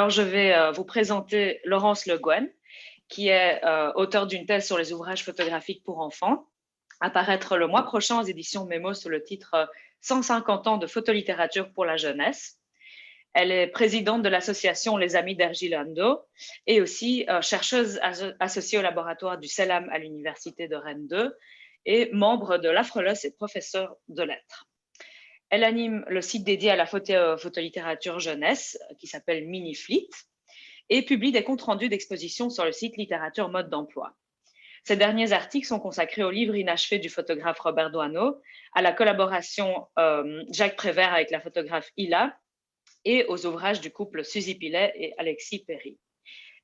Alors, je vais vous présenter Laurence Le Guen, qui est auteure d'une thèse sur les ouvrages photographiques pour enfants, à paraître le mois prochain aux éditions Mémo sous le titre 150 ans de photolittérature pour la jeunesse. Elle est présidente de l'association Les Amis d'Ergilando et aussi chercheuse associée au laboratoire du CELAM à l'Université de Rennes 2 et membre de l'Afrelos et professeure de lettres. Elle anime le site dédié à la photolittérature jeunesse qui s'appelle Miniflit et publie des comptes rendus d'exposition sur le site Littérature Mode d'Emploi. Ces derniers articles sont consacrés au livre inachevé du photographe Robert Doisneau, à la collaboration Jacques Prévert avec la photographe Hila et aux ouvrages du couple Suzy Pilet et Alexis Perry.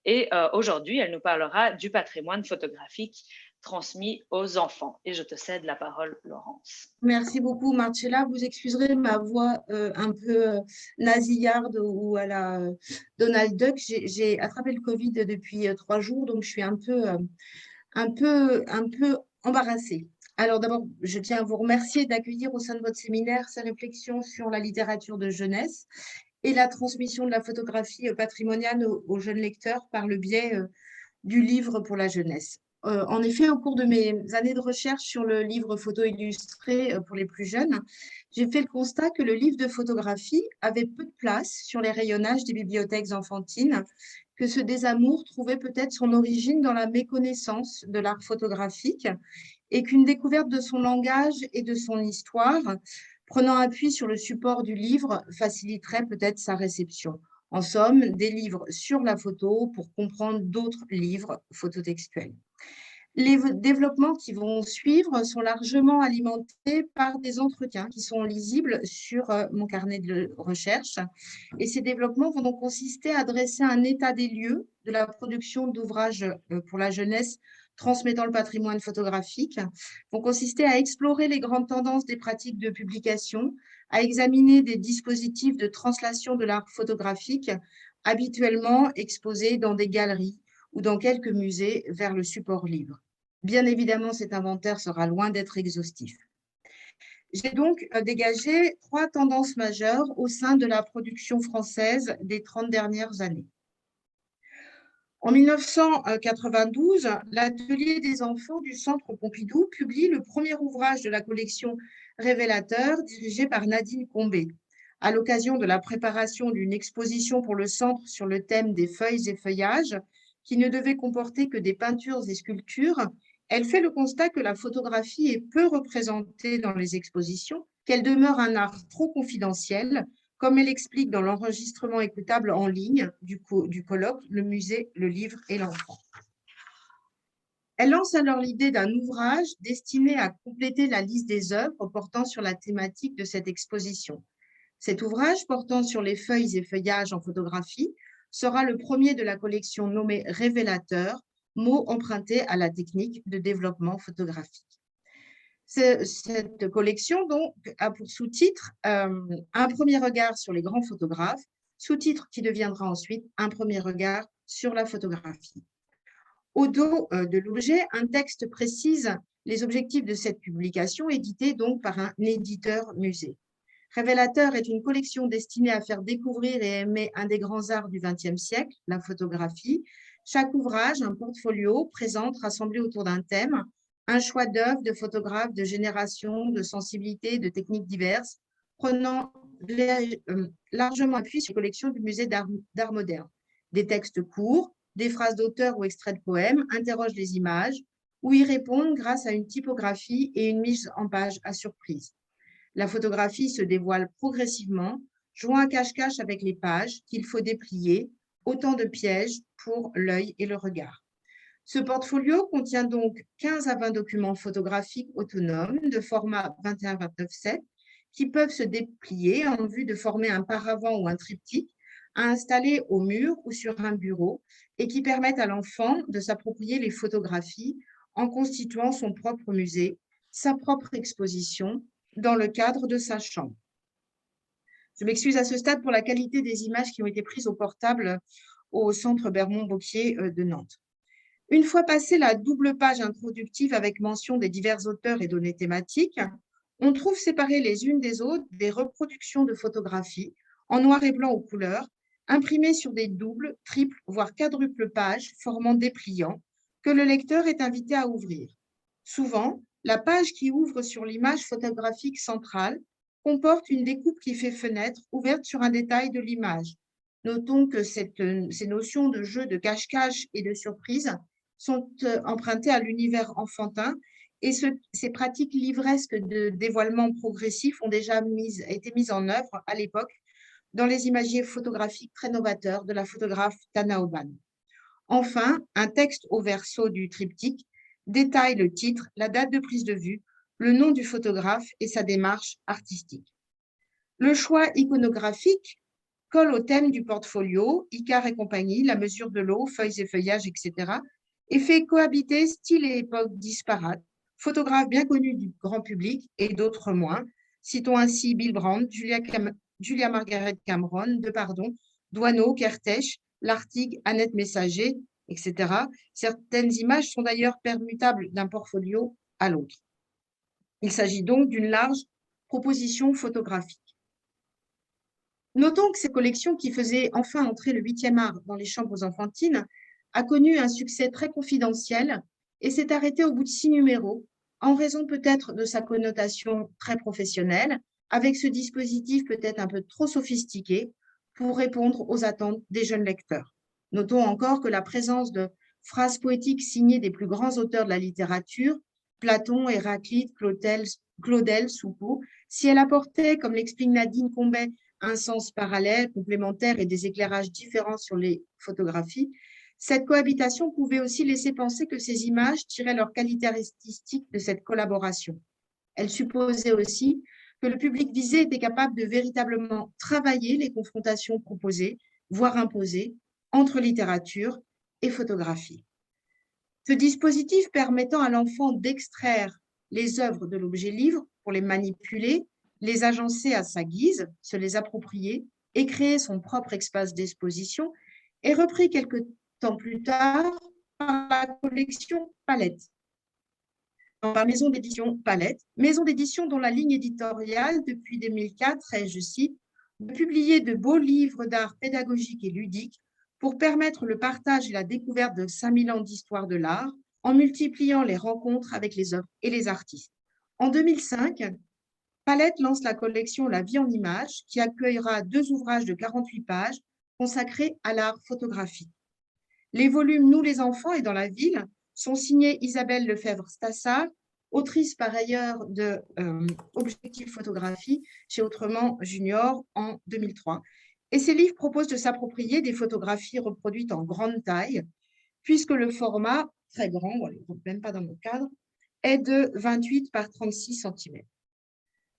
Et aujourd'hui, elle nous parlera du patrimoine photographique transmis aux enfants. Et je te cède la parole, Laurence. Merci beaucoup, Marcella. Vous excuserez ma voix un peu nasillarde ou à la Donald Duck. J'ai attrapé le Covid depuis 3 jours, donc je suis un peu embarrassée. Alors d'abord, je tiens à vous remercier d'accueillir au sein de votre séminaire ces réflexions sur la littérature de jeunesse et la transmission de la photographie patrimoniale aux jeunes lecteurs par le biais du livre pour la jeunesse. En effet, au cours de mes années de recherche sur le livre photo illustré pour les plus jeunes, j'ai fait le constat que le livre de photographie avait peu de place sur les rayonnages des bibliothèques enfantines, que ce désamour trouvait peut-être son origine dans la méconnaissance de l'art photographique et qu'une découverte de son langage et de son histoire, prenant appui sur le support du livre, faciliterait peut-être sa réception. En somme, des livres sur la photo pour comprendre d'autres livres phototextuels. Les développements qui vont suivre sont largement alimentés par des entretiens qui sont lisibles sur mon carnet de recherche. Et ces développements vont donc consister à dresser un état des lieux de la production d'ouvrages pour la jeunesse transmettant le patrimoine photographique, vont consister à explorer les grandes tendances des pratiques de publication, à examiner des dispositifs de translation de l'art photographique habituellement exposés dans des galeries ou dans quelques musées vers le support libre. Bien évidemment, cet inventaire sera loin d'être exhaustif. J'ai donc dégagé 3 tendances majeures au sein de la production française des 30 dernières années. En 1992, l'Atelier des enfants du Centre Pompidou publie le premier ouvrage de la collection Révélateur dirigé par Nadine Combé. À l'occasion de la préparation d'une exposition pour le centre sur le thème des feuilles et feuillages, qui ne devait comporter que des peintures et sculptures, elle fait le constat que la photographie est peu représentée dans les expositions, qu'elle demeure un art trop confidentiel, comme elle explique dans l'enregistrement écoutable en ligne du colloque « Le musée, le livre et l'enfant ». Elle lance alors l'idée d'un ouvrage destiné à compléter la liste des œuvres portant sur la thématique de cette exposition. Cet ouvrage, portant sur les feuilles et feuillages en photographie, sera le premier de la collection nommée Révélateur, mot emprunté à la technique de développement photographique. Cette collection donc a pour sous-titre Un premier regard sur les grands photographes, sous-titre qui deviendra ensuite Un premier regard sur la photographie. Au dos de l'objet, un texte précise les objectifs de cette publication, éditée donc par un éditeur musée. Révélateur est une collection destinée à faire découvrir et aimer un des grands arts du XXe siècle, la photographie. Chaque ouvrage, un portfolio, présente, rassemblé autour d'un thème, un choix d'œuvres de photographes de générations, de sensibilités, de techniques diverses, prenant largement appui sur les collections du musée d'art moderne. Des textes courts, des phrases d'auteurs ou extraits de poèmes interrogent les images ou y répondent grâce à une typographie et une mise en page à surprise. La photographie se dévoile progressivement, jouant à cache-cache avec les pages qu'il faut déplier, autant de pièges pour l'œil et le regard. Ce portfolio contient donc 15 à 20 documents photographiques autonomes de format 21-29-7 qui peuvent se déplier en vue de former un paravent ou un triptyque à installer au mur ou sur un bureau et qui permettent à l'enfant de s'approprier les photographies en constituant son propre musée, sa propre exposition dans le cadre de sa chambre. Je m'excuse à ce stade pour la qualité des images qui ont été prises au portable au centre Bermond-Bocquier de Nantes. Une fois passée la double page introductive avec mention des divers auteurs et données thématiques, on trouve séparées les unes des autres des reproductions de photographies en noir et blanc ou couleur, imprimés sur des doubles, triples, voire quadruples pages formant dépliants que le lecteur est invité à ouvrir. Souvent, la page qui ouvre sur l'image photographique centrale comporte une découpe qui fait fenêtre ouverte sur un détail de l'image. Notons que ces notions de jeu, de cache-cache et de surprise sont empruntées à l'univers enfantin et ces pratiques livresques de dévoilement progressif ont déjà été mises en œuvre à l'époque dans les imagiers photographiques très novateurs de la photographe Tana Oban. Enfin, un texte au verso du triptyque détaille le titre, la date de prise de vue, le nom du photographe et sa démarche artistique. Le choix iconographique colle au thème du portfolio, Icare et compagnie, la mesure de l'eau, feuilles et feuillages, etc., et fait cohabiter style et époque disparates, photographes bien connus du grand public et d'autres moins. Citons ainsi Bill Brandt, Julia Margaret Cameron, Depardon, Doisneau, Kertész, Lartigue, Annette Messager, etc. Certaines images sont d'ailleurs permutables d'un portfolio à l'autre. Il s'agit donc d'une large proposition photographique. Notons que cette collection, qui faisait enfin entrer le 8e art dans les chambres enfantines, a connu un succès très confidentiel et s'est arrêtée au bout de 6 numéros, en raison peut-être de sa connotation très professionnelle, avec ce dispositif peut-être un peu trop sophistiqué pour répondre aux attentes des jeunes lecteurs. Notons encore que la présence de phrases poétiques signées des plus grands auteurs de la littérature, Platon, Héraclite, Claudel, Soupeau, si elle apportait, comme l'explique Nadine Combet, un sens parallèle, complémentaire et des éclairages différents sur les photographies, cette cohabitation pouvait aussi laisser penser que ces images tiraient leur qualité artistique de cette collaboration. Elle supposait aussi que le public visé était capable de véritablement travailler les confrontations proposées, voire imposées, entre littérature et photographie. Ce dispositif permettant à l'enfant d'extraire les œuvres de l'objet livre pour les manipuler, les agencer à sa guise, se les approprier et créer son propre espace d'exposition, est repris quelque temps plus tard par la collection Palette, par la maison d'édition Palette, maison d'édition dont la ligne éditoriale depuis 2004 est, je cite, de publier de beaux livres d'art pédagogique et ludique pour permettre le partage et la découverte de 5000 ans d'histoire de l'art en multipliant les rencontres avec les œuvres et les artistes. En 2005, Palette lance la collection La vie en images, qui accueillera 2 ouvrages de 48 pages consacrés à l'art photographique. Les volumes Nous les enfants et Dans la ville sont signés Isabelle Lefebvre-Stassard, autrice par ailleurs de Objectif photographie chez Autrement Junior en 2003. Et ces livres proposent de s'approprier des photographies reproduites en grande taille, puisque le format, très grand, même pas dans mon cadre, est de 28 par 36 cm.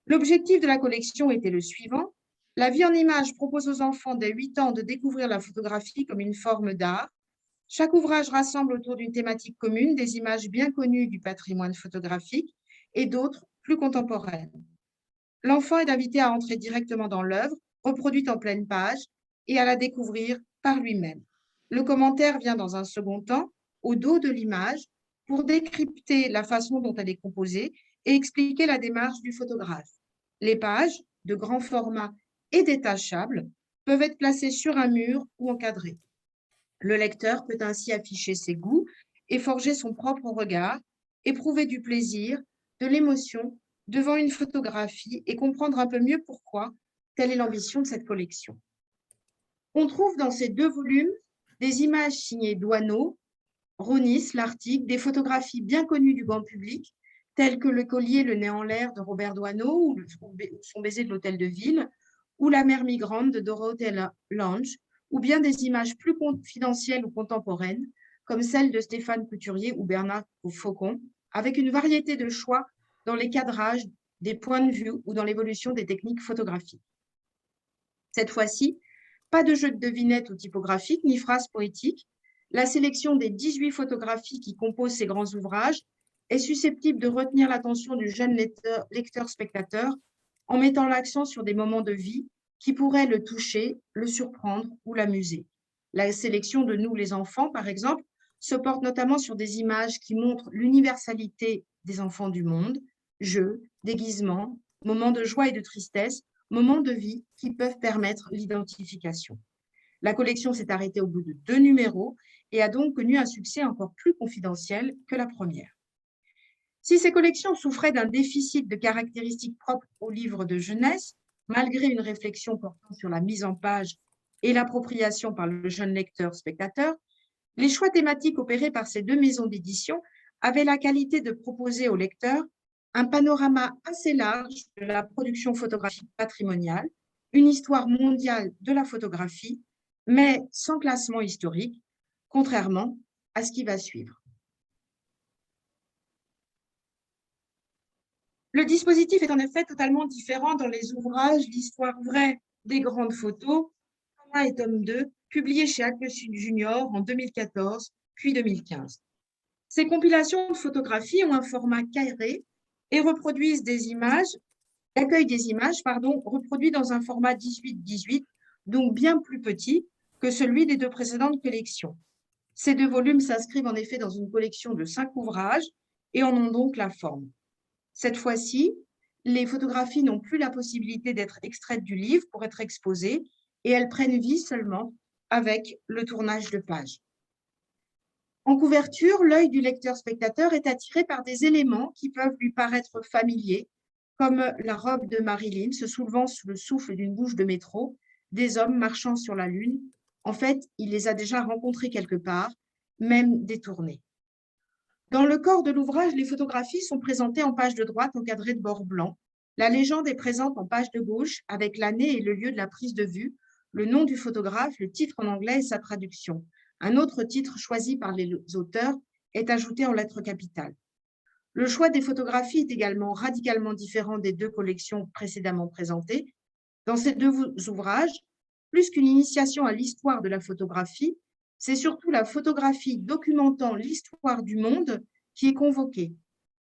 L'objectif de la collection était le suivant. La vie en images propose aux enfants dès 8 ans de découvrir la photographie comme une forme d'art. Chaque ouvrage rassemble autour d'une thématique commune des images bien connues du patrimoine photographique et d'autres plus contemporaines. L'enfant est invité à entrer directement dans l'œuvre, reproduite en pleine page, et à la découvrir par lui-même. Le commentaire vient dans un second temps, au dos de l'image, pour décrypter la façon dont elle est composée et expliquer la démarche du photographe. Les pages, de grand format et détachables, peuvent être placées sur un mur ou encadrées. Le lecteur peut ainsi afficher ses goûts et forger son propre regard, éprouver du plaisir, de l'émotion devant une photographie et comprendre un peu mieux pourquoi. Telle est l'ambition de cette collection. On trouve dans ces 2 volumes des images signées Doisneau, Ronis, Lartigue, des photographies bien connues du grand public, telles que Le collier, le nez en l'air de Robert Doisneau, ou Son baiser de l'hôtel de ville, ou La mer migrante de Dorothée Lange, ou bien des images plus confidentielles ou contemporaines, comme celles de Stéphane Couturier ou Bernard Faucon, avec une variété de choix dans les cadrages, des points de vue ou dans l'évolution des techniques photographiques. Cette fois-ci, pas de jeu de devinettes ou typographiques, ni phrases poétiques. La sélection des 18 photographies qui composent ces grands ouvrages est susceptible de retenir l'attention du jeune lecteur-spectateur en mettant l'accent sur des moments de vie qui pourraient le toucher, le surprendre ou l'amuser. La sélection de Nous les enfants, par exemple, se porte notamment sur des images qui montrent l'universalité des enfants du monde, jeux, déguisements, moments de joie et de tristesse, moments de vie qui peuvent permettre l'identification. La collection s'est arrêtée au bout de 2 numéros et a donc connu un succès encore plus confidentiel que la première. Si ces collections souffraient d'un déficit de caractéristiques propres aux livres de jeunesse, malgré une réflexion portant sur la mise en page et l'appropriation par le jeune lecteur-spectateur, les choix thématiques opérés par ces 2 maisons d'édition avaient la qualité de proposer au lecteur un panorama assez large de la production photographique patrimoniale, une histoire mondiale de la photographie, mais sans classement historique, contrairement à ce qui va suivre. Le dispositif est en effet totalement différent dans les ouvrages L'histoire vraie des grandes photos, tome 1 et tome 2, publiés chez Atlas Junior en 2014 puis 2015. Ces compilations de photographies ont un format carré et reproduisent des images, accueillent des images, reproduites dans un format 18-18, donc bien plus petit que celui des 2 précédentes collections. Ces 2 volumes s'inscrivent en effet dans une collection de 5 ouvrages et en ont donc la forme. Cette fois-ci, les photographies n'ont plus la possibilité d'être extraites du livre pour être exposées et elles prennent vie seulement avec le tournage de page. En couverture, l'œil du lecteur-spectateur est attiré par des éléments qui peuvent lui paraître familiers, comme la robe de Marilyn se soulevant sous le souffle d'une bouche de métro, des hommes marchant sur la Lune. En fait, il les a déjà rencontrés quelque part, même détournés. Dans le corps de l'ouvrage, les photographies sont présentées en page de droite encadrées de bords blancs. La légende est présente en page de gauche avec l'année et le lieu de la prise de vue, le nom du photographe, le titre en anglais et sa traduction. Un autre titre choisi par les auteurs est ajouté en lettres capitales. Le choix des photographies est également radicalement différent des 2 collections précédemment présentées. Dans ces 2 ouvrages, plus qu'une initiation à l'histoire de la photographie, c'est surtout la photographie documentant l'histoire du monde qui est convoquée.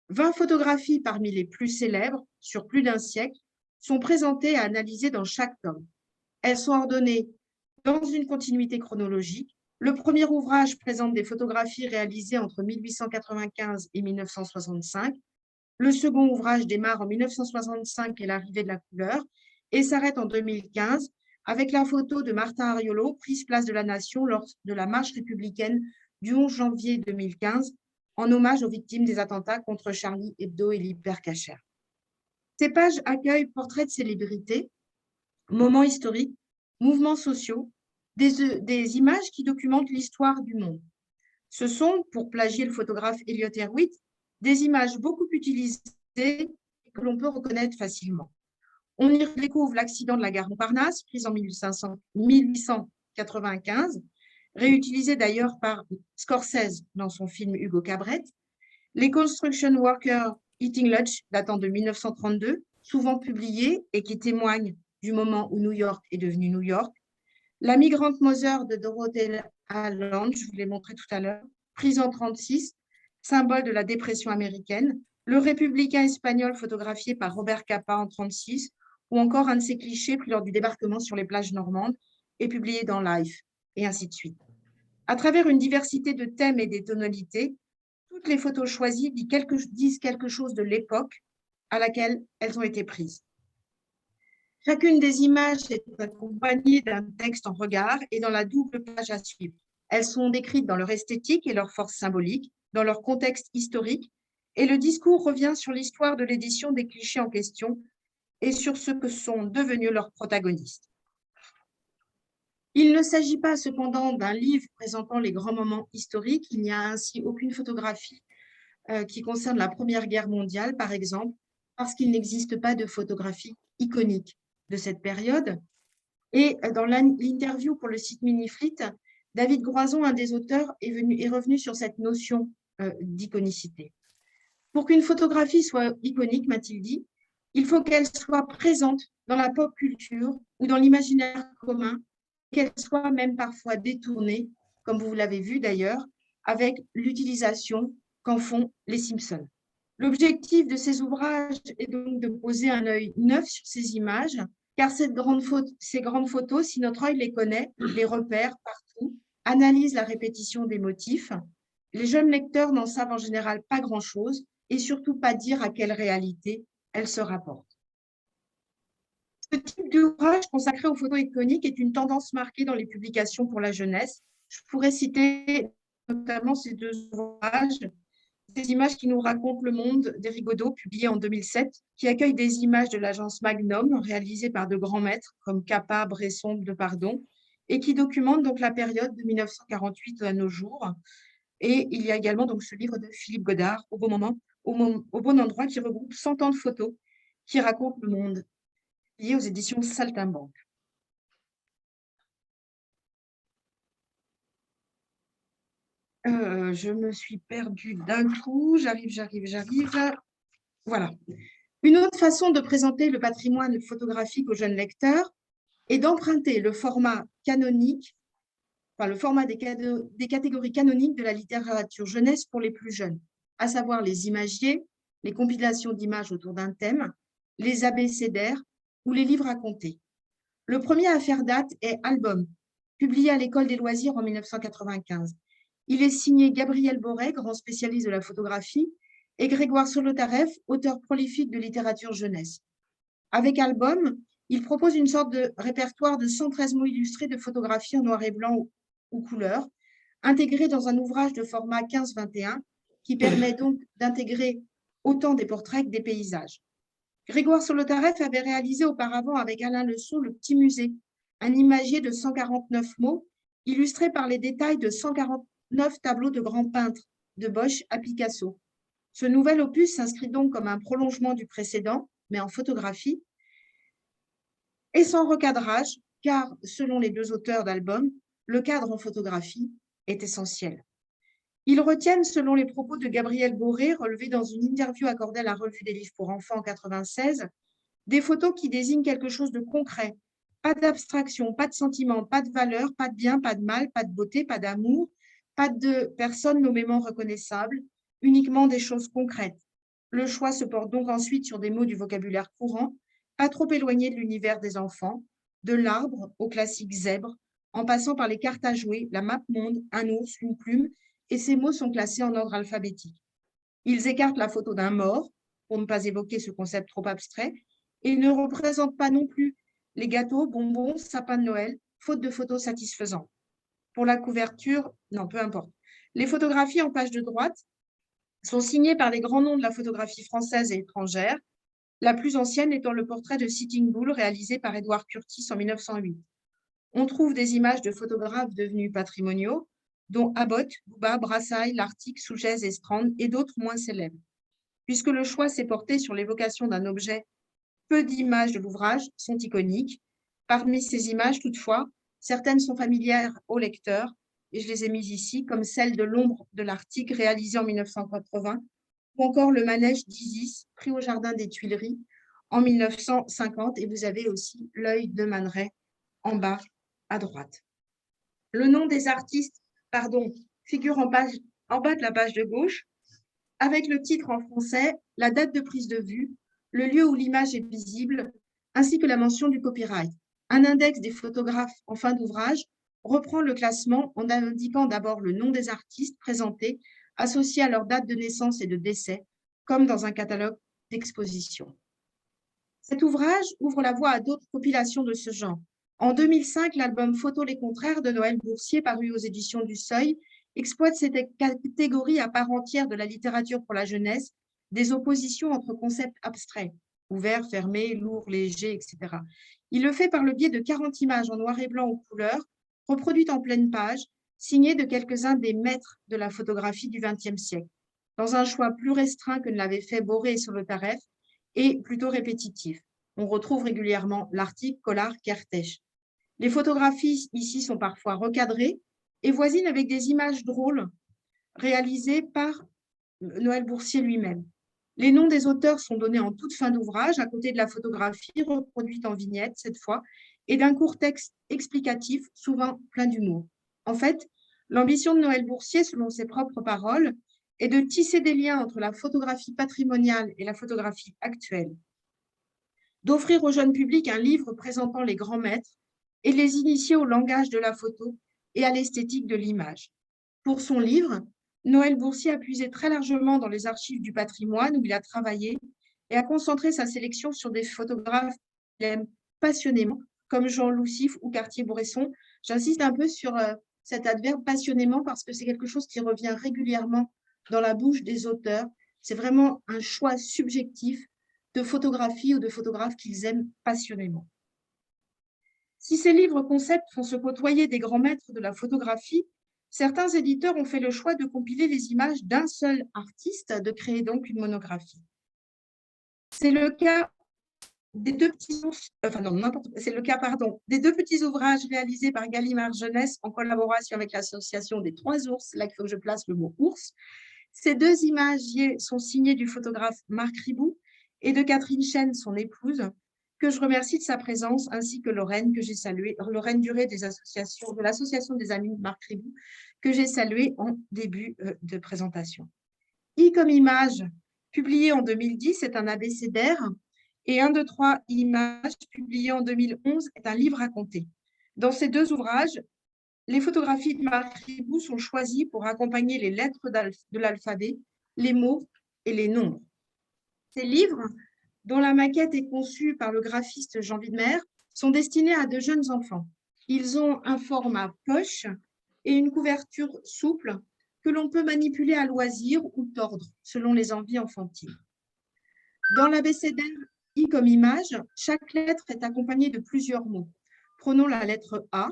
20 photographies parmi les plus célèbres, sur plus d'1 siècle, sont présentées à analyser dans chaque tome. Elles sont ordonnées dans une continuité chronologique. Le premier ouvrage présente des photographies réalisées entre 1895 et 1965. Le second ouvrage démarre en 1965 et l'arrivée de la couleur et s'arrête en 2015 avec la photo de Martin Ariolo prise place de la Nation lors de la marche républicaine du 11 janvier 2015 en hommage aux victimes des attentats contre Charlie Hebdo et l'Hypercacher. Ces pages accueillent portraits de célébrités, moments historiques, mouvements sociaux, des images qui documentent l'histoire du monde. Ce sont, pour plagier le photographe Elliot Erwitt, des images beaucoup utilisées et que l'on peut reconnaître facilement. On y découvre l'accident de la gare Montparnasse, prise en 1895, réutilisé d'ailleurs par Scorsese dans son film Hugo Cabret, les Construction Workers Eating Lunch datant de 1932, souvent publiés et qui témoignent du moment où New York est devenu New York, la Migrant Mother de Dorothea Lange, je vous l'ai montré tout à l'heure, prise en 1936, symbole de la dépression américaine, le républicain espagnol photographié par Robert Capa en 1936, ou encore un de ses clichés pris lors du débarquement sur les plages normandes et publié dans Life, et ainsi de suite. À travers une diversité de thèmes et des tonalités, toutes les photos choisies disent quelque chose de l'époque à laquelle elles ont été prises. Chacune des images est accompagnée d'un texte en regard et dans la double page à suivre. Elles sont décrites dans leur esthétique et leur force symbolique, dans leur contexte historique, et le discours revient sur l'histoire de l'édition des clichés en question et sur ce que sont devenus leurs protagonistes. Il ne s'agit pas cependant d'un livre présentant les grands moments historiques, il n'y a ainsi aucune photographie qui concerne la Première Guerre mondiale, par exemple, parce qu'il n'existe pas de photographie iconique de cette période. Et dans l'interview pour le site Minifleet, David Groison, un des auteurs, est revenu sur cette notion d'iconicité. Pour qu'une photographie soit iconique, m'a-t-il dit, il faut qu'elle soit présente dans la pop culture ou dans l'imaginaire commun, qu'elle soit même parfois détournée, comme vous l'avez vu d'ailleurs, avec l'utilisation qu'en font les Simpsons. L'objectif de ces ouvrages est donc de poser un œil neuf sur ces images, car ces grandes photos, si notre œil les connaît, les repère partout, analyse la répétition des motifs, les jeunes lecteurs n'en savent en général pas grand-chose et surtout pas dire à quelle réalité elles se rapportent. Ce type d'ouvrage consacré aux photos iconiques est une tendance marquée dans les publications pour la jeunesse. Je pourrais citer notamment ces deux ouvrages, Des images qui nous racontent le monde d'Éric Godot, publié en 2007, qui accueille des images de l'agence Magnum, réalisées par de grands maîtres comme Capa, Bresson, Depardon, et qui documente donc la période de 1948 à nos jours. Et il y a également donc ce livre de Philippe Godard, Au bon moment, au bon endroit, qui regroupe 100 ans de photos qui racontent le monde, lié aux éditions Saltimbanque. Je me suis perdue d'un coup. J'arrive. Voilà. Une autre façon de présenter le patrimoine photographique aux jeunes lecteurs est d'emprunter le format canonique, enfin le format des catégories canoniques de la littérature jeunesse pour les plus jeunes, à savoir les imagiers, les compilations d'images autour d'un thème, les abécédaires ou les livres à conter. Le premier à faire date est Album, publié à l'École des loisirs en 1995. Il est signé Gabriel Boré, grand spécialiste de la photographie, et Grégoire Solotareff, auteur prolifique de littérature jeunesse. Avec Album, il propose une sorte de répertoire de 113 mots illustrés de photographies en noir et blanc ou couleur, intégrés dans un ouvrage de format 15-21, qui permet donc d'intégrer autant des portraits que des paysages. Grégoire Solotareff avait réalisé auparavant avec Alain Leçon Le Petit Musée, un imagier de 149 mots, illustré par les détails de 149 tableaux de grands peintres, de Bosch à Picasso. Ce nouvel opus s'inscrit donc comme un prolongement du précédent, mais en photographie, et sans recadrage, car, selon les deux auteurs d'albums, le cadre en photographie est essentiel. Ils retiennent, selon les propos de Gabriel Boré, relevés dans une interview accordée à la Revue des livres pour enfants en 1996, des photos qui désignent quelque chose de concret, pas d'abstraction, pas de sentiment, pas de valeur, pas de bien, pas de mal, pas de beauté, pas d'amour, pas de personnes nommément reconnaissables, uniquement des choses concrètes. Le choix se porte donc ensuite sur des mots du vocabulaire courant, pas trop éloignés de l'univers des enfants, de l'arbre au classique zèbre, en passant par les cartes à jouer, la map monde, un ours, une plume, et ces mots sont classés en ordre alphabétique. Ils écartent la photo d'un mort, pour ne pas évoquer ce concept trop abstrait, et ils ne représentent pas non plus les gâteaux, bonbons, sapins de Noël, faute de photos satisfaisantes. Pour la couverture, non, peu importe. Les photographies en page de droite sont signées par les grands noms de la photographie française et étrangère, la plus ancienne étant le portrait de Sitting Bull réalisé par Edward Curtis en 1908. On trouve des images de photographes devenus patrimoniaux, dont Abbott, Bouba, Brassailles, Lartigue, Sougès et Strand, et d'autres moins célèbres. Puisque le choix s'est porté sur l'évocation d'un objet, peu d'images de l'ouvrage sont iconiques. Parmi ces images, toutefois, certaines sont familières au lecteur, et je les ai mises ici, comme celle de l'ombre de l'Arctique réalisée en 1980, ou encore le manège d'Isis, pris au Jardin des Tuileries en 1950, et vous avez aussi l'œil de Man Ray en bas à droite. Le nom des artistes, figure en bas de la page de gauche, avec le titre en français, la date de prise de vue, le lieu où l'image est visible, ainsi que la mention du copyright. Un index des photographes en fin d'ouvrage reprend le classement en indiquant d'abord le nom des artistes présentés, associés à leur date de naissance et de décès, comme dans un catalogue d'exposition. Cet ouvrage ouvre la voie à d'autres compilations de ce genre. En 2005, l'album Photos les contraires de Noël Boursier, paru aux éditions du Seuil, exploite cette catégorie à part entière de la littérature pour la jeunesse, des oppositions entre concepts abstraits, ouverts, fermés, lourds, légers, etc. Il le fait par le biais de 40 images en noir et blanc ou couleur, reproduites en pleine page, signées de quelques-uns des maîtres de la photographie du XXe siècle, dans un choix plus restreint que ne l'avaient fait Boré et Solotareff, et plutôt répétitif. On retrouve régulièrement Lartigue, Collard, Kertész. Les photographies ici sont parfois recadrées et voisinent avec des images drôles réalisées par Noël Boursier lui-même. Les noms des auteurs sont donnés en toute fin d'ouvrage, à côté de la photographie reproduite en vignette cette fois, et d'un court texte explicatif, souvent plein d'humour. En fait, l'ambition de Noël Boursier, selon ses propres paroles, est de tisser des liens entre la photographie patrimoniale et la photographie actuelle, d'offrir au jeune public un livre présentant les grands maîtres et de les initier au langage de la photo et à l'esthétique de l'image. Pour son livre, Noël Boursier a puisé très largement dans les archives du patrimoine où il a travaillé et a concentré sa sélection sur des photographes qu'il aime passionnément, comme Jean Loussif ou Cartier-Bresson. J'insiste un peu sur cet adverbe passionnément parce que c'est quelque chose qui revient régulièrement dans la bouche des auteurs. C'est vraiment un choix subjectif de photographie ou de photographe qu'ils aiment passionnément. Si ces livres-concepts font se côtoyer des grands maîtres de la photographie, certains éditeurs ont fait le choix de compiler les images d'un seul artiste, de créer donc une monographie. C'est le cas des deux petits ours, enfin non, c'est le cas, pardon, des deux petits ouvrages réalisés par Gallimard Jeunesse en collaboration avec l'association des Trois Ours, là il faut que je place le mot ours. Ces deux imagiers sont signés du photographe Marc Ribou et de Catherine Chen, son épouse, que je remercie de sa présence, ainsi que Lorraine, que j'ai saluée, Lorraine Duré de l'association des amis de Marc Ribou, que j'ai saluée en début de présentation. I comme image, publié en 2010, c'est un abécédaire, et 1, 2, 3 images, publié en 2011, est un livre à compter. Dans ces deux ouvrages, les photographies de Marc Ribou sont choisies pour accompagner les lettres de l'alphabet, les mots et les nombres. Ces livres, dont la maquette est conçue par le graphiste Jean Widmer, sont destinés à de jeunes enfants. Ils ont un format poche et une couverture souple que l'on peut manipuler à loisir ou tordre selon les envies enfantines. Dans l'abécédaire I comme image, chaque lettre est accompagnée de plusieurs mots. Prenons la lettre A.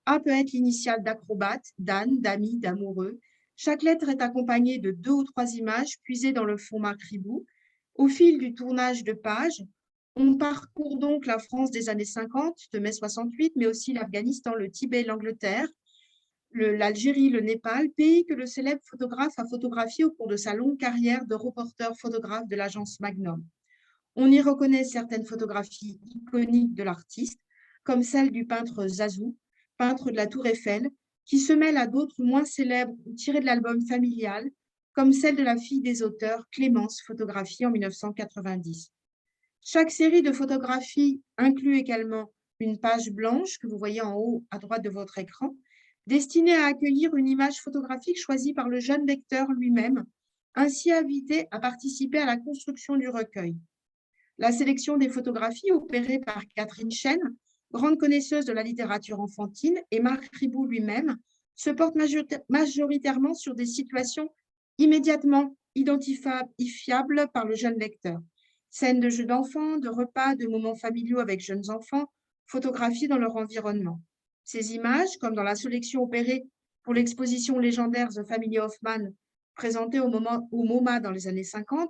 A peut être l'initiale d'acrobate, d'âne, d'ami, d'amoureux. Chaque lettre est accompagnée de 2 ou 3 images puisées dans le format Ribou. Au fil du tournage de pages, on parcourt donc la France des années 50, de mai 68, mais aussi l'Afghanistan, le Tibet, l'Angleterre, l'Algérie, le Népal, pays que le célèbre photographe a photographié au cours de sa longue carrière de reporter photographe de l'agence Magnum. On y reconnaît certaines photographies iconiques de l'artiste, comme celle du peintre Zazou, peintre de la Tour Eiffel, qui se mêle à d'autres moins célèbres ou tirées de l'album familial, comme celle de la fille des auteurs, Clémence, photographiée en 1990. Chaque série de photographies inclut également une page blanche que vous voyez en haut à droite de votre écran, destinée à accueillir une image photographique choisie par le jeune lecteur lui-même, ainsi invité à participer à la construction du recueil. La sélection des photographies opérée par Catherine Chen, grande connaisseuse de la littérature enfantine, et Marc Ribou lui-même, se porte majoritairement sur des situations immédiatement identifiables par le jeune lecteur. Scènes de jeux d'enfants, de repas, de moments familiaux avec jeunes enfants, photographiés dans leur environnement. Ces images, comme dans la sélection opérée pour l'exposition légendaire The Family of Man, présentée au MoMA dans les années 50,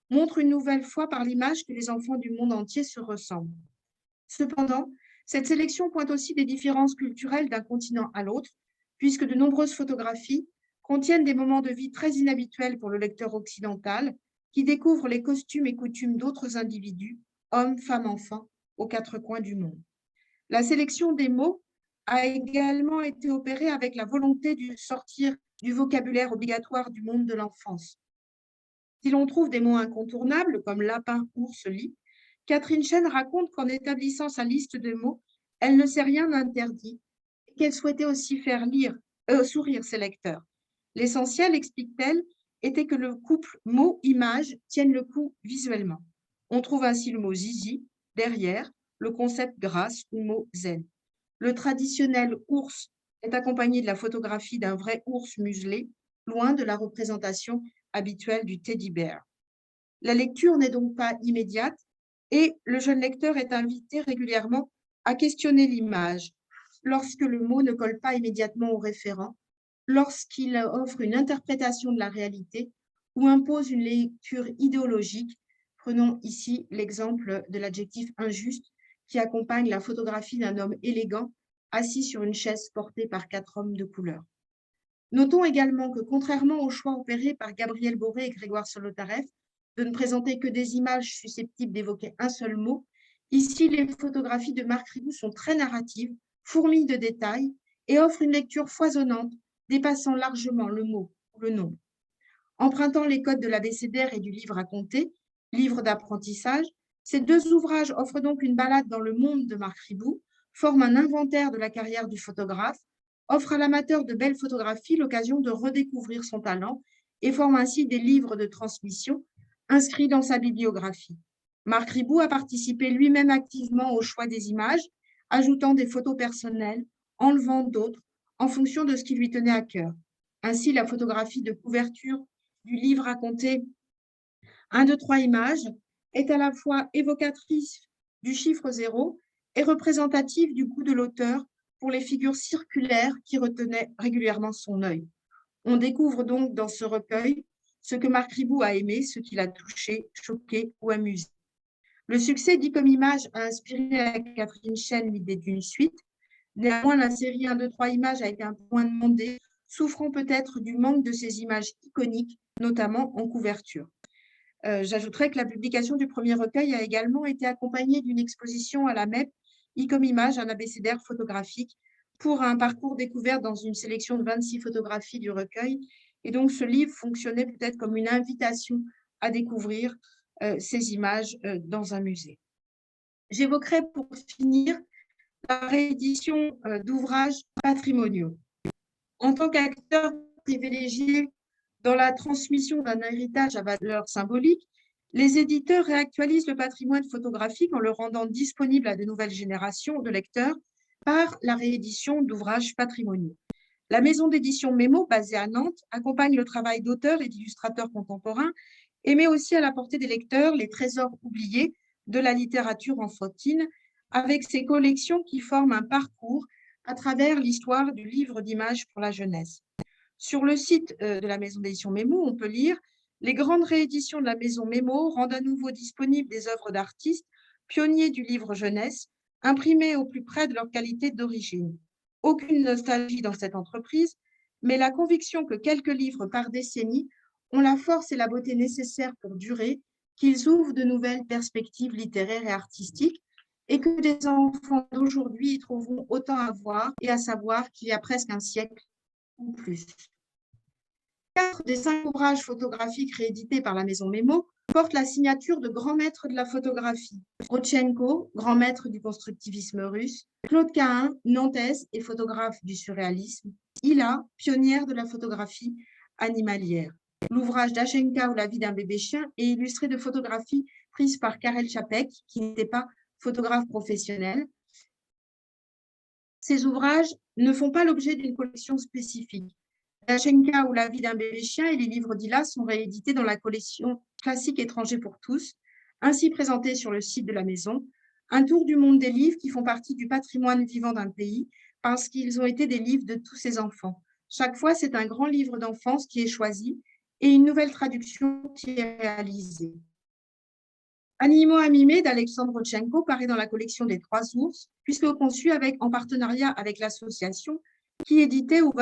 montre une nouvelle fois par l'image que les enfants du monde entier se ressemblent. Cependant, cette sélection pointe aussi des différences culturelles d'un continent à l'autre, puisque de nombreuses photographies contiennent des moments de vie très inhabituels pour le lecteur occidental, qui découvre les costumes et coutumes d'autres individus, hommes, femmes, enfants, aux quatre coins du monde. La sélection des mots a également été opérée avec la volonté de sortir du vocabulaire obligatoire du monde de l'enfance. Si l'on trouve des mots incontournables comme lapin, ours, lit, Catherine Chen raconte qu'en établissant sa liste de mots, elle ne s'est rien interdit et qu'elle souhaitait aussi faire sourire ses lecteurs. L'essentiel, explique-t-elle, était que le couple mot-image tienne le coup visuellement. On trouve ainsi le mot zizi derrière, le concept grâce ou mot zen. Le traditionnel ours est accompagné de la photographie d'un vrai ours muselé, loin de la représentation habituelle du teddy bear. La lecture n'est donc pas immédiate et le jeune lecteur est invité régulièrement à questionner l'image lorsque le mot ne colle pas immédiatement au référent, lorsqu'il offre une interprétation de la réalité ou impose une lecture idéologique. Prenons ici l'exemple de l'adjectif injuste qui accompagne la photographie d'un homme élégant assis sur une chaise portée par 4 hommes de couleur. Notons également que, contrairement au choix opéré par Gabriel Boré et Grégoire Solotareff de ne présenter que des images susceptibles d'évoquer un seul mot, ici les photographies de Marc Ribou sont très narratives, fourmillent de détails et offrent une lecture foisonnante, dépassant largement le mot ou le nom. Empruntant les codes de l'abécédaire et du livre à compter, livre d'apprentissage, ces deux ouvrages offrent donc une balade dans le monde de Marc Ribou, forment un inventaire de la carrière du photographe, offre à l'amateur de belles photographies l'occasion de redécouvrir son talent et forme ainsi des livres de transmission inscrits dans sa bibliographie. Marc Ribot a participé lui-même activement au choix des images, ajoutant des photos personnelles, enlevant d'autres, en fonction de ce qui lui tenait à cœur. Ainsi, la photographie de couverture du livre raconté 1, 2, 3 images est à la fois évocatrice du chiffre 0 et représentative du goût de l'auteur pour les figures circulaires qui retenaient régulièrement son œil. On découvre donc dans ce recueil ce que Marc Ribot a aimé, ce qui l'a touché, choqué ou amusé. Le succès dit comme image a inspiré Catherine Chen l'idée d'une suite. Néanmoins, la série 1, 2, 3 images a été un peu moins demandée, souffrant peut-être du manque de ces images iconiques, notamment en couverture. J'ajouterais que la publication du premier recueil a également été accompagnée d'une exposition à la MEP, Icom Image, un abécédaire photographique, pour un parcours découvert dans une sélection de 26 photographies du recueil. Et donc, ce livre fonctionnait peut-être comme une invitation à découvrir ces images dans un musée. J'évoquerai pour finir la réédition d'ouvrages patrimoniaux. En tant qu'acteur privilégié dans la transmission d'un héritage à valeur symbolique, les éditeurs réactualisent le patrimoine photographique en le rendant disponible à de nouvelles générations de lecteurs par la réédition d'ouvrages patrimoniaux. La maison d'édition Mémo, basée à Nantes, accompagne le travail d'auteurs et d'illustrateurs contemporains et met aussi à la portée des lecteurs les trésors oubliés de la littérature enfantine, avec ses collections qui forment un parcours à travers l'histoire du livre d'images pour la jeunesse. Sur le site de la maison d'édition Mémo, on peut lire « Les grandes rééditions de la maison Mémo rendent à nouveau disponibles des œuvres d'artistes, pionniers du livre jeunesse, imprimées au plus près de leur qualité d'origine. Aucune nostalgie dans cette entreprise, mais la conviction que quelques livres par décennie ont la force et la beauté nécessaires pour durer, qu'ils ouvrent de nouvelles perspectives littéraires et artistiques, et que des enfants d'aujourd'hui y trouveront autant à voir et à savoir qu'il y a presque un siècle ou plus. 4 des 5 ouvrages photographiques réédités par la maison Mémo portent la signature de grands maîtres de la photographie. Rodchenko, grand maître du constructivisme russe, Claude Cahun, nantaise et photographe du surréalisme, Hilla, pionnière de la photographie animalière. L'ouvrage d'Achenka ou La vie d'un bébé chien est illustré de photographies prises par Karel Čapek, qui n'était pas photographe professionnel. Ces ouvrages ne font pas l'objet d'une collection spécifique. Dachenka ou La vie d'un bébé chien et les livres d'Hilla sont réédités dans la collection Classique étranger pour tous, ainsi présentée sur le site de la maison, un tour du monde des livres qui font partie du patrimoine vivant d'un pays parce qu'ils ont été des livres de tous ses enfants. Chaque fois, c'est un grand livre d'enfance qui est choisi et une nouvelle traduction qui est réalisée. Animaux à mimer d'Alexandre Rodchenko paraît dans la collection des 3 ours, puisque conçu en partenariat avec l'association qui éditait ou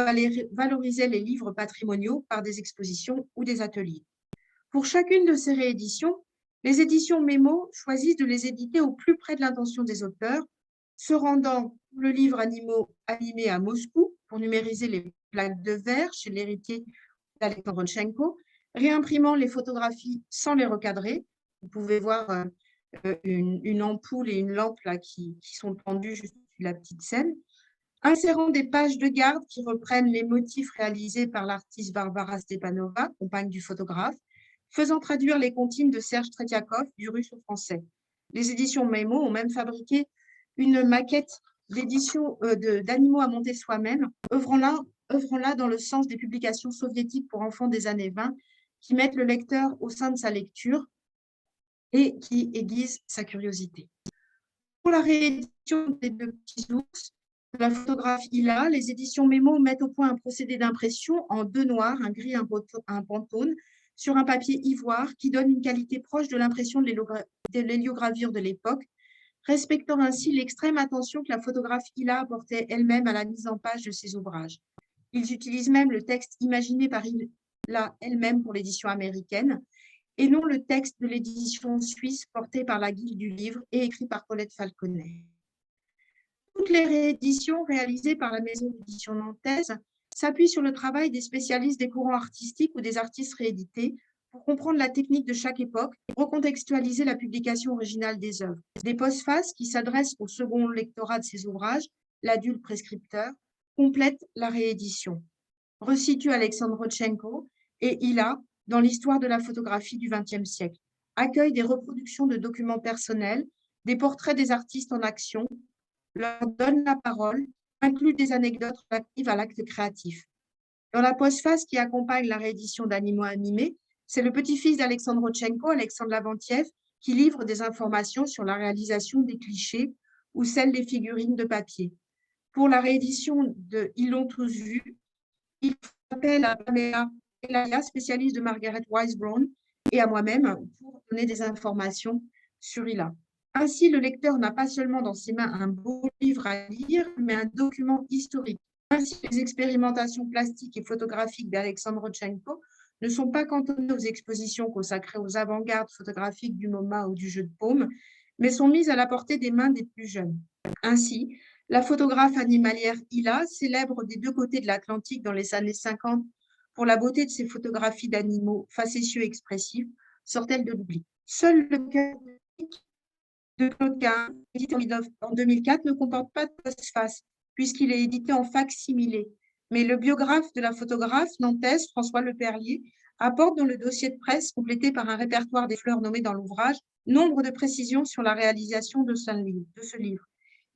valorisait les livres patrimoniaux par des expositions ou des ateliers. Pour chacune de ces rééditions, les éditions Mémo choisissent de les éditer au plus près de l'intention des auteurs, se rendant le livre Animaux animés à Moscou pour numériser les plaques de verre chez l'héritier d'Alexandre Rodchenko, réimprimant les photographies sans les recadrer. Vous pouvez voir une ampoule et une lampe là, qui sont pendues juste sur la petite scène, insérant des pages de garde qui reprennent les motifs réalisés par l'artiste Barbara Stepanova, compagne du photographe, faisant traduire les comptines de Serge Tretiakov du russe au français. Les éditions Mémo ont même fabriqué une maquette d'édition d'animaux à monter soi-même, œuvrant là dans le sens des publications soviétiques pour enfants des années 20, qui mettent le lecteur au sein de sa lecture et qui aiguisent sa curiosité. Pour la réédition des 2 petits ours, de la photographe Hilla, les éditions Mémo mettent au point un procédé d'impression en 2 noirs, un gris, un pantone, sur un papier ivoire qui donne une qualité proche de l'impression de l'héliogravure de l'époque, respectant ainsi l'extrême attention que la photographe Hilla apportait elle-même à la mise en page de ses ouvrages. Ils utilisent même le texte imaginé par Hilla elle-même pour l'édition américaine, et non le texte de l'édition suisse porté par la Guilde du Livre et écrit par Colette Falconet. Toutes les rééditions réalisées par la maison d'édition nantaise s'appuient sur le travail des spécialistes des courants artistiques ou des artistes réédités pour comprendre la technique de chaque époque et recontextualiser la publication originale des œuvres. Des postfaces qui s'adressent au second lectorat de ces ouvrages, l'adulte prescripteur, complètent la réédition. Resitue Alexandre Rodchenko et Hilla dans l'histoire de la photographie du XXe siècle. accueille des reproductions de documents personnels, des portraits des artistes en action, leur donne la parole, inclut des anecdotes relatives à l'acte créatif. Dans la postface qui accompagne la réédition d'Animaux animés, c'est le petit-fils d'Alexandre Rodchenko, Alexandre Lavantiev, qui livre des informations sur la réalisation des clichés ou celle des figurines de papier. Pour la réédition de Ils l'ont tous vu, il appelle à Pamela Elia, spécialiste de Margaret Wise Brown, et à moi-même pour donner des informations sur Ila. Ainsi, le lecteur n'a pas seulement dans ses mains un beau livre à lire, mais un document historique. Ainsi, les expérimentations plastiques et photographiques d'Alexandre Rodchenko ne sont pas cantonnées aux expositions consacrées aux avant-gardes photographiques du MoMA ou du jeu de paume, mais sont mises à la portée des mains des plus jeunes. Ainsi, la photographe animalière Ila, célèbre des deux côtés de l'Atlantique dans les années 50 pour la beauté de ses photographies d'animaux facétieux et expressifs, sort-elle de l'oubli. Seul le cœur de Claude Cahun, édité en 2004, ne comporte pas de postface, puisqu'il est édité en fac-similé. Mais le biographe de la photographe nantaise, François Leperlier, apporte dans le dossier de presse, complété par un répertoire des fleurs nommées dans l'ouvrage, nombre de précisions sur la réalisation de ce livre.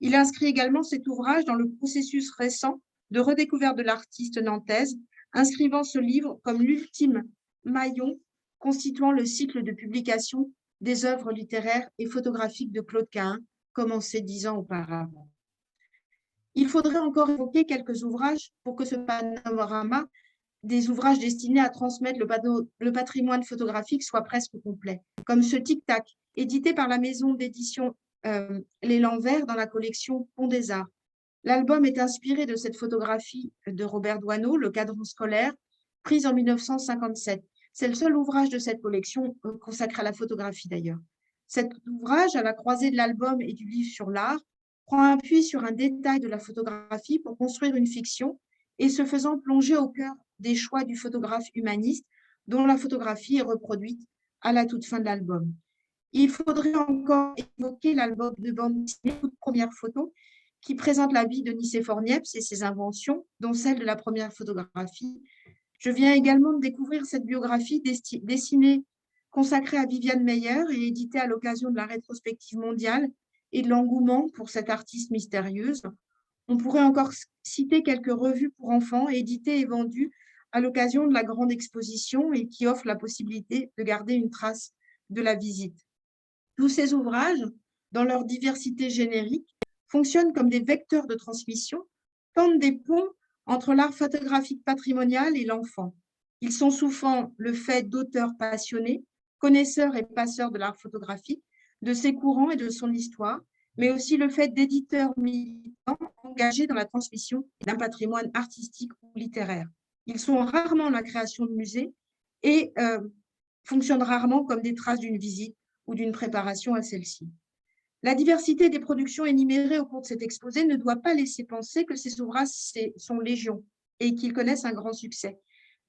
Il inscrit également cet ouvrage dans le processus récent de redécouverte de l'artiste nantaise, inscrivant ce livre comme l'ultime maillon constituant le cycle de publication des œuvres littéraires et photographiques de Claude Cahun, commencé 10 ans auparavant. Il faudrait encore évoquer quelques ouvrages pour que ce panorama des ouvrages destinés à transmettre le patrimoine photographique soit presque complet, comme ce Tic-Tac, édité par la maison d'édition L'Élan Vert dans la collection Pont des Arts. L'album est inspiré de cette photographie de Robert Doisneau, Le cadran scolaire, prise en 1957. C'est le seul ouvrage de cette collection consacré à la photographie d'ailleurs. Cet ouvrage, à la croisée de l'album et du livre sur l'art, prend appui sur un détail de la photographie pour construire une fiction et se faisant plonger au cœur des choix du photographe humaniste dont la photographie est reproduite à la toute fin de l'album. Il faudrait encore évoquer l'album de bande dessinée, Toute première photo, qui présente la vie de Nicéphore Niepce et ses inventions, dont celle de la première photographie. Je viens également de découvrir cette biographie dessinée, consacrée à Viviane Meyer et éditée à l'occasion de la rétrospective mondiale et de l'engouement pour cette artiste mystérieuse. On pourrait encore citer quelques revues pour enfants éditées et vendues à l'occasion de la grande exposition et qui offrent la possibilité de garder une trace de la visite. Tous ces ouvrages, dans leur diversité générique, fonctionnent comme des vecteurs de transmission, tendent des ponts entre l'art photographique patrimonial et l'enfant. Ils sont souvent le fait d'auteurs passionnés, connaisseurs et passeurs de l'art photographique, de ses courants et de son histoire, mais aussi le fait d'éditeurs militants engagés dans la transmission d'un patrimoine artistique ou littéraire. Ils sont rarement la création de musées et fonctionnent rarement comme des traces d'une visite ou d'une préparation à celle-ci. La diversité des productions énumérées au cours de cet exposé ne doit pas laisser penser que ces ouvrages sont légion et qu'ils connaissent un grand succès.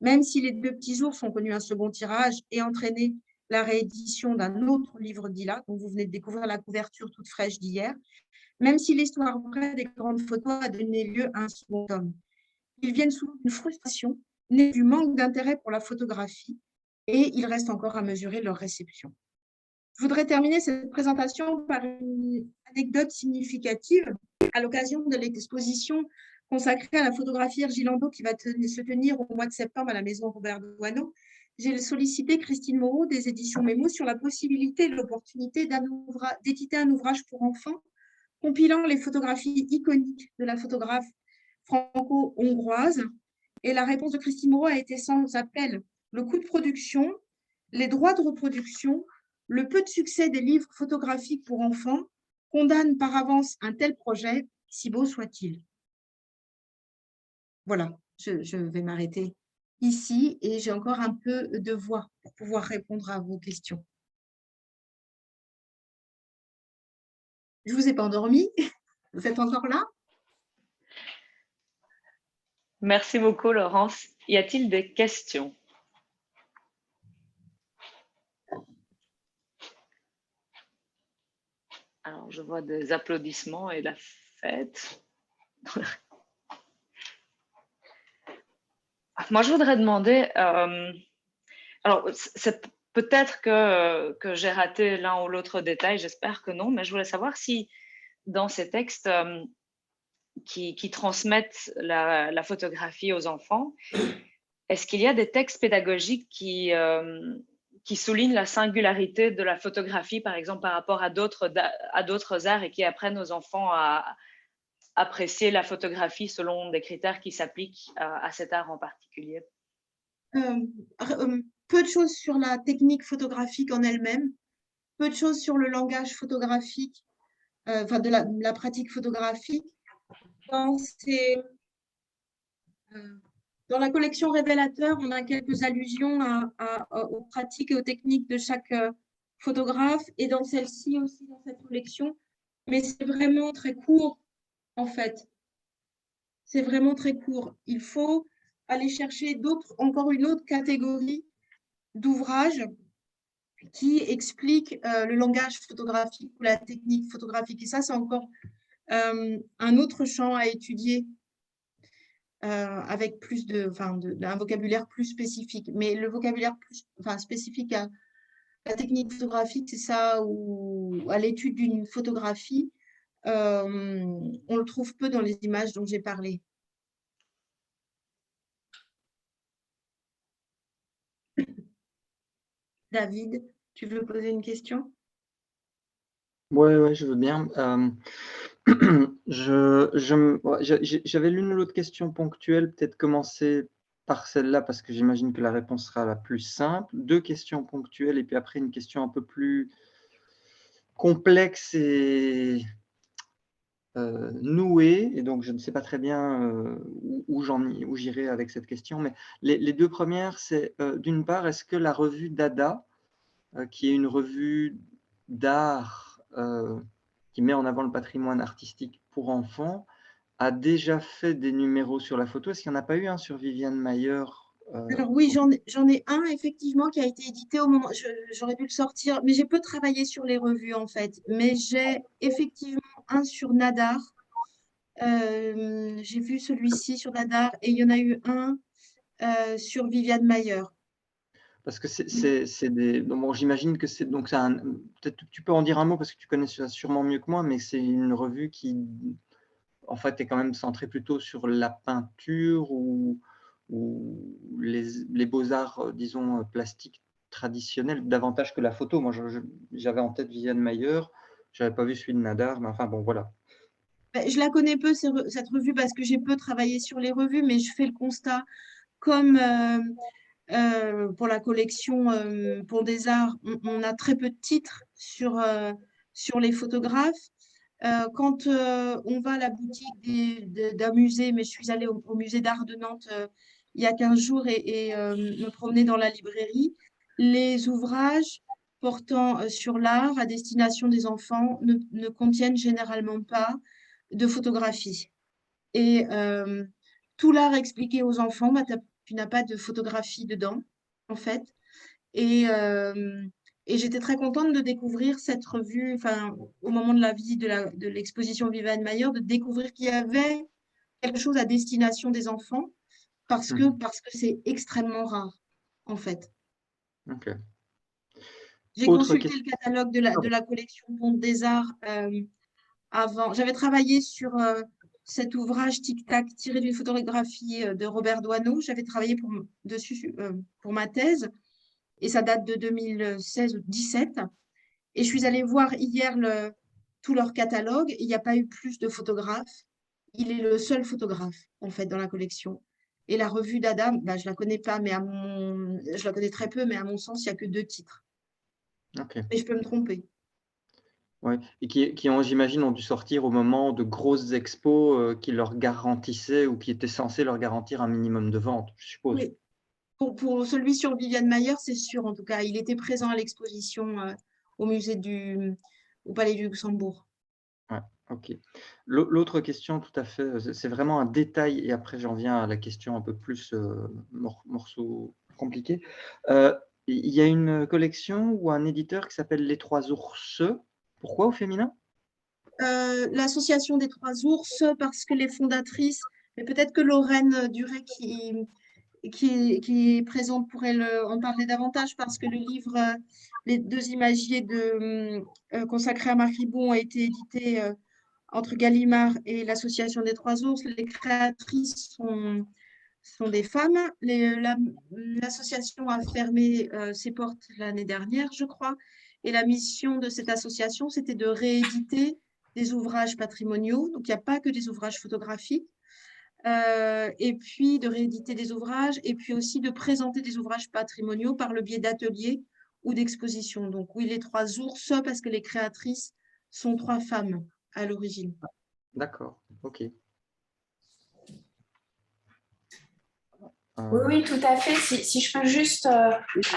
Même si Les Deux Petits Ours ont connu un second tirage et entraîné la réédition d'un autre livre d'Ila, dont vous venez de découvrir la couverture toute fraîche d'hier, même si l'histoire vraie des grandes photos a donné lieu à un second tome. Ils viennent sous une frustration née du manque d'intérêt pour la photographie et il reste encore à mesurer leur réception. Je voudrais terminer cette présentation par une anecdote significative à l'occasion de l'exposition consacrée à la photographie Argilando qui va se tenir au mois de septembre à la maison Robert Doisneau. J'ai sollicité Christine Moreau des éditions Mémo sur la possibilité et l'opportunité d'éditer un ouvrage pour enfants compilant les photographies iconiques de la photographe franco-hongroise. Et la réponse de Christine Moreau a été sans appel. Le coût de production, les droits de reproduction, le peu de succès des livres photographiques pour enfants condamnent par avance un tel projet, si beau soit-il. Voilà, je vais m'arrêter ici et j'ai encore un peu de voix pour pouvoir répondre à vos questions. Je ne vous ai pas endormi? Vous êtes encore là? Merci beaucoup, Laurence. Y a-t-il des questions? Alors, je vois des applaudissements et la fête. Moi, je voudrais demander, alors, c'est peut-être que j'ai raté l'un ou l'autre détail, j'espère que non, mais je voulais savoir si dans ces textes qui transmettent la photographie aux enfants, est-ce qu'il y a des textes pédagogiques qui soulignent la singularité de la photographie, par exemple, par rapport à d'autres arts et qui apprennent aux enfants à apprécier la photographie selon des critères qui s'appliquent à cet art en particulier? Peu de choses sur la technique photographique en elle-même, peu de choses sur le langage photographique, enfin de la pratique photographique. Dans, ces, euh, dans la collection Révélateur, on a quelques allusions aux pratiques et aux techniques de chaque photographe, et dans celle-ci aussi, dans cette collection, mais c'est vraiment très court en fait. C'est vraiment très court. Il faut aller chercher encore une autre catégorie d'ouvrages qui expliquent le langage photographique ou la technique photographique. Et ça, c'est encore un autre champ à étudier avec plus un vocabulaire plus spécifique. Mais le vocabulaire spécifique à la technique photographique, c'est ça, ou à l'étude d'une photographie, on le trouve peu dans les images dont j'ai parlé. David, tu veux poser une question? Ouais, je veux bien. J'avais l'une ou l'autre question ponctuelle, peut-être commencer par celle-là, parce que j'imagine que la réponse sera la plus simple. Deux questions ponctuelles, et puis après une question un peu plus complexe et nouée. Et donc, je ne sais pas très bien où j'irai avec cette question. Mais les deux premières, c'est d'une part, est-ce que la revue Dada, qui est une revue d'art qui met en avant le patrimoine artistique pour enfants, a déjà fait des numéros sur la photo. Est-ce qu'il n'y en a pas eu un sur Viviane Mayer Alors oui, j'en ai un effectivement qui a été édité au moment, j'aurais dû le sortir, mais j'ai peu travaillé sur les revues en fait. Mais j'ai effectivement un sur Nadar. J'ai vu celui-ci sur Nadar et il y en a eu un sur Viviane Mayer. Parce que c'est des. Bon, j'imagine que c'est. Donc, peut-être tu peux en dire un mot parce que tu connais ça sûrement mieux que moi, mais c'est une revue qui, en fait, est quand même centrée plutôt sur la peinture ou les beaux-arts, disons, plastiques traditionnels, davantage que la photo. Moi, j'avais en tête Viviane Mayer, je n'avais pas vu celui de Nadar, mais enfin, bon, voilà. Je la connais peu, cette revue, parce que j'ai peu travaillé sur les revues, mais je fais le constat, comme pour la collection Pont des Arts, on a très peu de titres sur les photographes. Quand on va à la boutique d'un musée, mais je suis allée au musée d'art de Nantes il y a 15 jours et me promener dans la librairie, les ouvrages portant sur l'art à destination des enfants ne contiennent généralement pas de photographie. Et tout l'art expliqué aux enfants, bah, tu n'as pas de photographie dedans, en fait. Et, j'étais très contente de découvrir cette revue, enfin, au moment de la visite de l'exposition Viviane Mayer, de découvrir qu'il y avait quelque chose à destination des enfants, parce que c'est extrêmement rare, en fait. Ok. J'ai Autre consulté question. le catalogue de la collection Monde des Arts avant. J'avais travaillé sur cet ouvrage Tic-Tac tiré d'une photographie de Robert Doisneau. J'avais travaillé dessus pour ma thèse et ça date de 2016 ou 2017. Et je suis allée voir hier tout leur catalogue. Il n'y a pas eu plus de photographes. Il est le seul photographe, en fait, dans la collection. Et la revue d'Adam, bah, je ne la connais pas, mais je la connais très peu, mais à mon sens, il n'y a que 2 titres. Ok. Mais je peux me tromper. Ouais. Et qui ont, j'imagine, ont dû sortir au moment de grosses expos qui leur garantissaient ou qui étaient censés leur garantir un minimum de vente, je suppose. Oui. Pour celui sur Viviane Mayer, c'est sûr, en tout cas. Il était présent à l'exposition au Palais du Luxembourg. Ouais, ok. L'autre question, tout à fait, c'est vraiment un détail, et après j'en viens à la question un peu plus morceau compliqué. Il y a une collection ou un éditeur qui s'appelle Les Trois Ours. Pourquoi au féminin? L'association des Trois Ours, parce que les fondatrices, mais peut-être que Lorraine Duret qui est présente pourrait en parler davantage parce que le livre, les 2 imagiers consacrés à Marc Ribot ont été édités entre Gallimard et l'Association des Trois Ours. Les créatrices sont des femmes. L'association a fermé ses portes l'année dernière, je crois. Et la mission de cette association, c'était de rééditer des ouvrages patrimoniaux. Donc, il n'y a pas que des ouvrages photographiques. Et puis de rééditer des ouvrages, et puis aussi de présenter des ouvrages patrimoniaux par le biais d'ateliers ou d'expositions. Donc oui, les Trois Ours, parce que les créatrices sont 3 femmes à l'origine. D'accord, ok. Oui, oui, tout à fait. Si je peux juste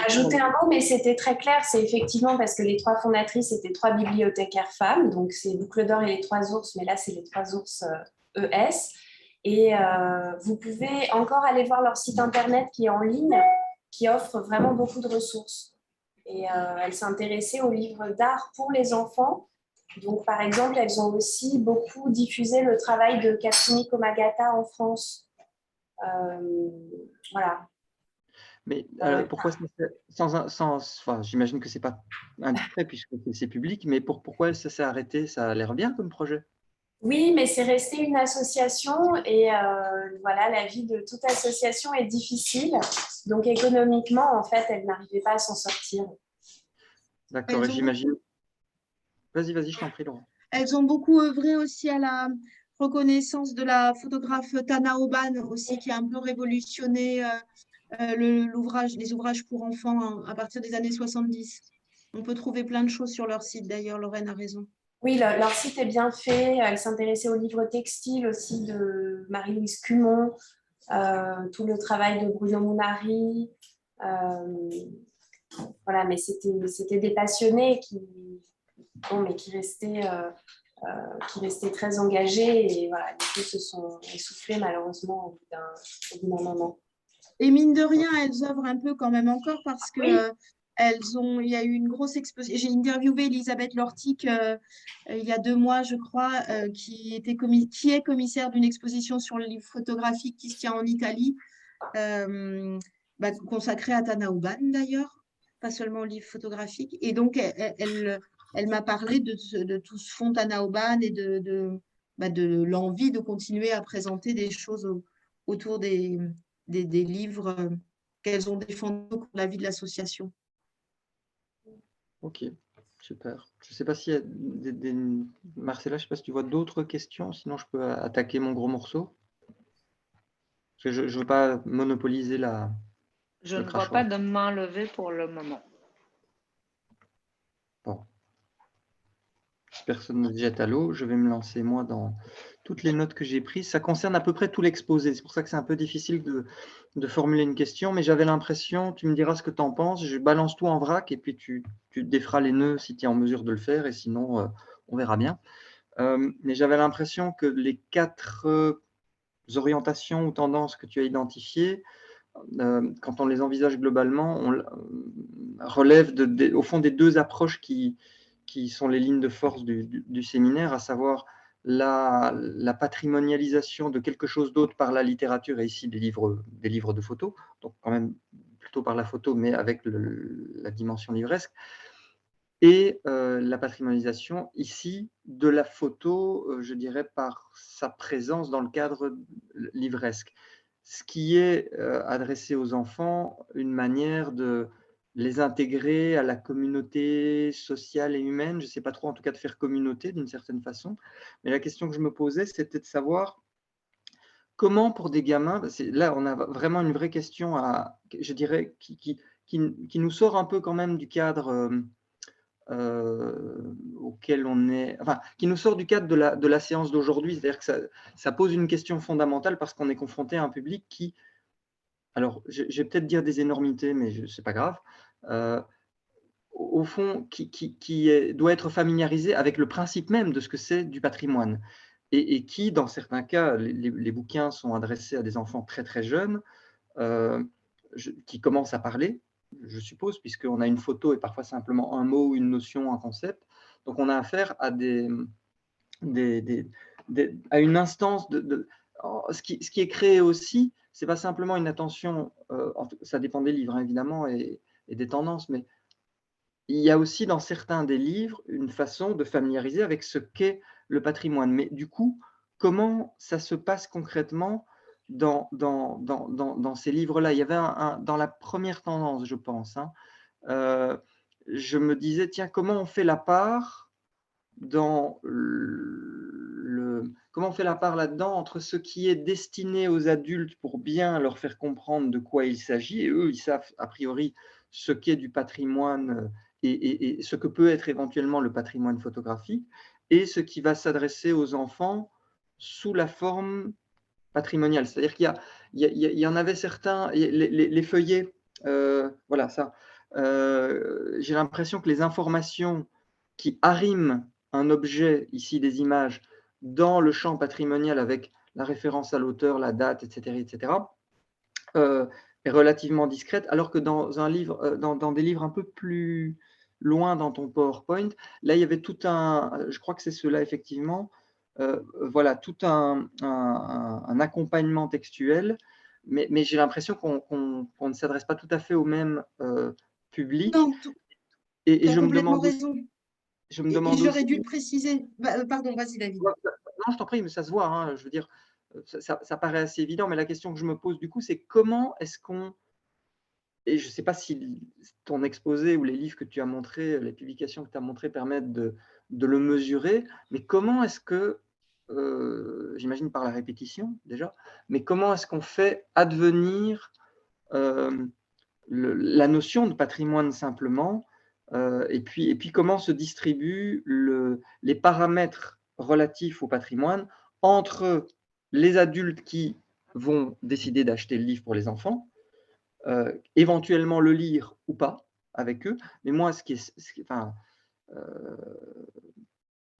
ajouter un mot, mais c'était très clair, c'est effectivement parce que les 3 fondatrices étaient 3 bibliothécaires femmes, donc c'est Boucle d'Or et les Trois Ours, mais là c'est les Trois Ours ES. Et vous pouvez encore aller voir leur site internet qui est en ligne, qui offre vraiment beaucoup de ressources. Et elles s'intéressaient aux livres d'art pour les enfants. Donc, par exemple, elles ont aussi beaucoup diffusé le travail de Katsumi Komagata en France. Voilà. Mais pourquoi enfin, j'imagine que ce n'est pas indiscret puisque c'est public, mais pourquoi ça s'est arrêté? Ça a l'air bien comme projet. Oui, mais c'est resté une association et voilà, la vie de toute association est difficile. Donc, économiquement, en fait, elle n'arrivait pas à s'en sortir. D'accord, et j'imagine… Vas-y, je t'en prie, Laurent. Elles ont beaucoup œuvré aussi à la reconnaissance de la photographe Tana Oban aussi, qui a un peu révolutionné les ouvrages pour enfants à partir des années 70. On peut trouver plein de choses sur leur site, d'ailleurs, Lorraine a raison. Oui, leur site est bien fait. Elle s'intéressait aux livres textiles aussi de Marie-Louise Cumont, tout le travail de Bruno Munari. Voilà, mais c'était des passionnés qui restaient très engagés. Et voilà, les choses se sont essoufflées malheureusement au bout d'un moment. Et mine de rien, elles œuvrent un peu quand même encore parce que Oui. il y a eu une grosse exposition. J'ai interviewé Elisabeth Lortic il y a 2 mois, je crois, qui est commissaire d'une exposition sur le livre photographique qui se tient en Italie, consacrée à Tana Oban d'ailleurs, pas seulement au livre photographique. Et donc, elle m'a parlé de tout ce fonds Tana Oban et de l'envie de continuer à présenter des choses autour des livres qu'elles ont défendus au cours de la vie de l'association. Ok, super. Je ne sais pas s'il y a Marcella, je ne sais pas si tu vois d'autres questions, sinon je peux attaquer mon gros morceau. Parce que je ne veux pas monopoliser Je le ne vois crachoir. pas de main levée pour le moment. Bon. Si personne ne se jette à l'eau, je vais me lancer moi dans toutes les notes que j'ai prises. Ça concerne à peu près tout l'exposé. C'est pour ça que c'est un peu difficile de formuler une question, mais j'avais l'impression, tu me diras ce que tu en penses, je balance tout en vrac et puis tu déferas les nœuds si tu es en mesure de le faire et sinon on verra bien. Mais j'avais l'impression que les 4 orientations ou tendances que tu as identifiées, quand on les envisage globalement, on relève au fond des 2 approches qui sont les lignes de force du séminaire, à savoir la patrimonialisation de quelque chose d'autre par la littérature et ici des livres de photos, donc quand même plutôt par la photo, mais avec la dimension livresque, et la patrimonialisation ici de la photo, je dirais, par sa présence dans le cadre livresque, ce qui est adressé aux enfants, une manière de les intégrer à la communauté sociale et humaine. Je ne sais pas trop, en tout cas, de faire communauté d'une certaine façon. Mais la question que je me posais, c'était de savoir comment, pour des gamins, là, on a vraiment une vraie question, je dirais, qui nous sort un peu quand même du cadre auquel on est, enfin, qui nous sort du cadre de la séance d'aujourd'hui. C'est-à-dire que ça pose une question fondamentale parce qu'on est confronté à un public qui, alors, je vais peut-être dire des énormités, mais ce n'est pas grave, au fond, qui doit être familiarisé avec le principe même de ce que c'est du patrimoine. Et qui, dans certains cas, les bouquins sont adressés à des enfants très très jeunes, qui commencent à parler, je suppose, puisqu'on a une photo et parfois simplement un mot, une notion, un concept. Donc on a affaire à à une instance ce qui est créé aussi c'est pas simplement une attention, ça dépend des livres, hein, évidemment, et des tendances, mais il y a aussi dans certains des livres une façon de familiariser avec ce qu'est le patrimoine. Mais du coup, comment ça se passe concrètement dans ces livres-là? Il y avait dans la première tendance, je pense, hein, heu, je me disais: «Tiens, comment on fait la part comment on fait la part là-dedans entre ce qui est destiné aux adultes pour bien leur faire comprendre de quoi il s'agit?» et eux, ils savent a priori ce qu'est du patrimoine, et ce que peut être éventuellement le patrimoine photographique, et ce qui va s'adresser aux enfants sous la forme patrimoniale. C'est-à-dire qu'il y en avait certains, les feuillets, voilà ça. J'ai l'impression que les informations qui arriment un objet, ici des images, dans le champ patrimonial avec la référence à l'auteur, la date, etc., est relativement discrète, alors que dans un livre, dans des livres un peu plus loin dans ton PowerPoint, là, il y avait tout je crois que c'est cela effectivement, voilà, tout un accompagnement textuel, mais j'ai l'impression qu'on ne s'adresse pas tout à fait au même public, Non, et tu as je me complètement demande aussi, raison. je me Et demande j'aurais aussi dû le préciser. Pardon, vas-y, David. Ouais, non, je t'en prie, mais ça se voit, hein, je veux dire, ça paraît assez évident, mais la question que je me pose du coup, c'est comment est-ce qu'on et je ne sais pas si ton exposé ou les livres que tu as montrés, les publications que tu as montrées permettent de le mesurer, mais comment est-ce que, j'imagine par la répétition déjà, mais comment est-ce qu'on fait advenir, hem, la notion de patrimoine simplement, et puis comment se distribuent les paramètres relatifs au patrimoine entre les adultes qui vont décider d'acheter le livre pour les enfants, éventuellement le lire ou pas avec eux. Mais moi, enfin, heu,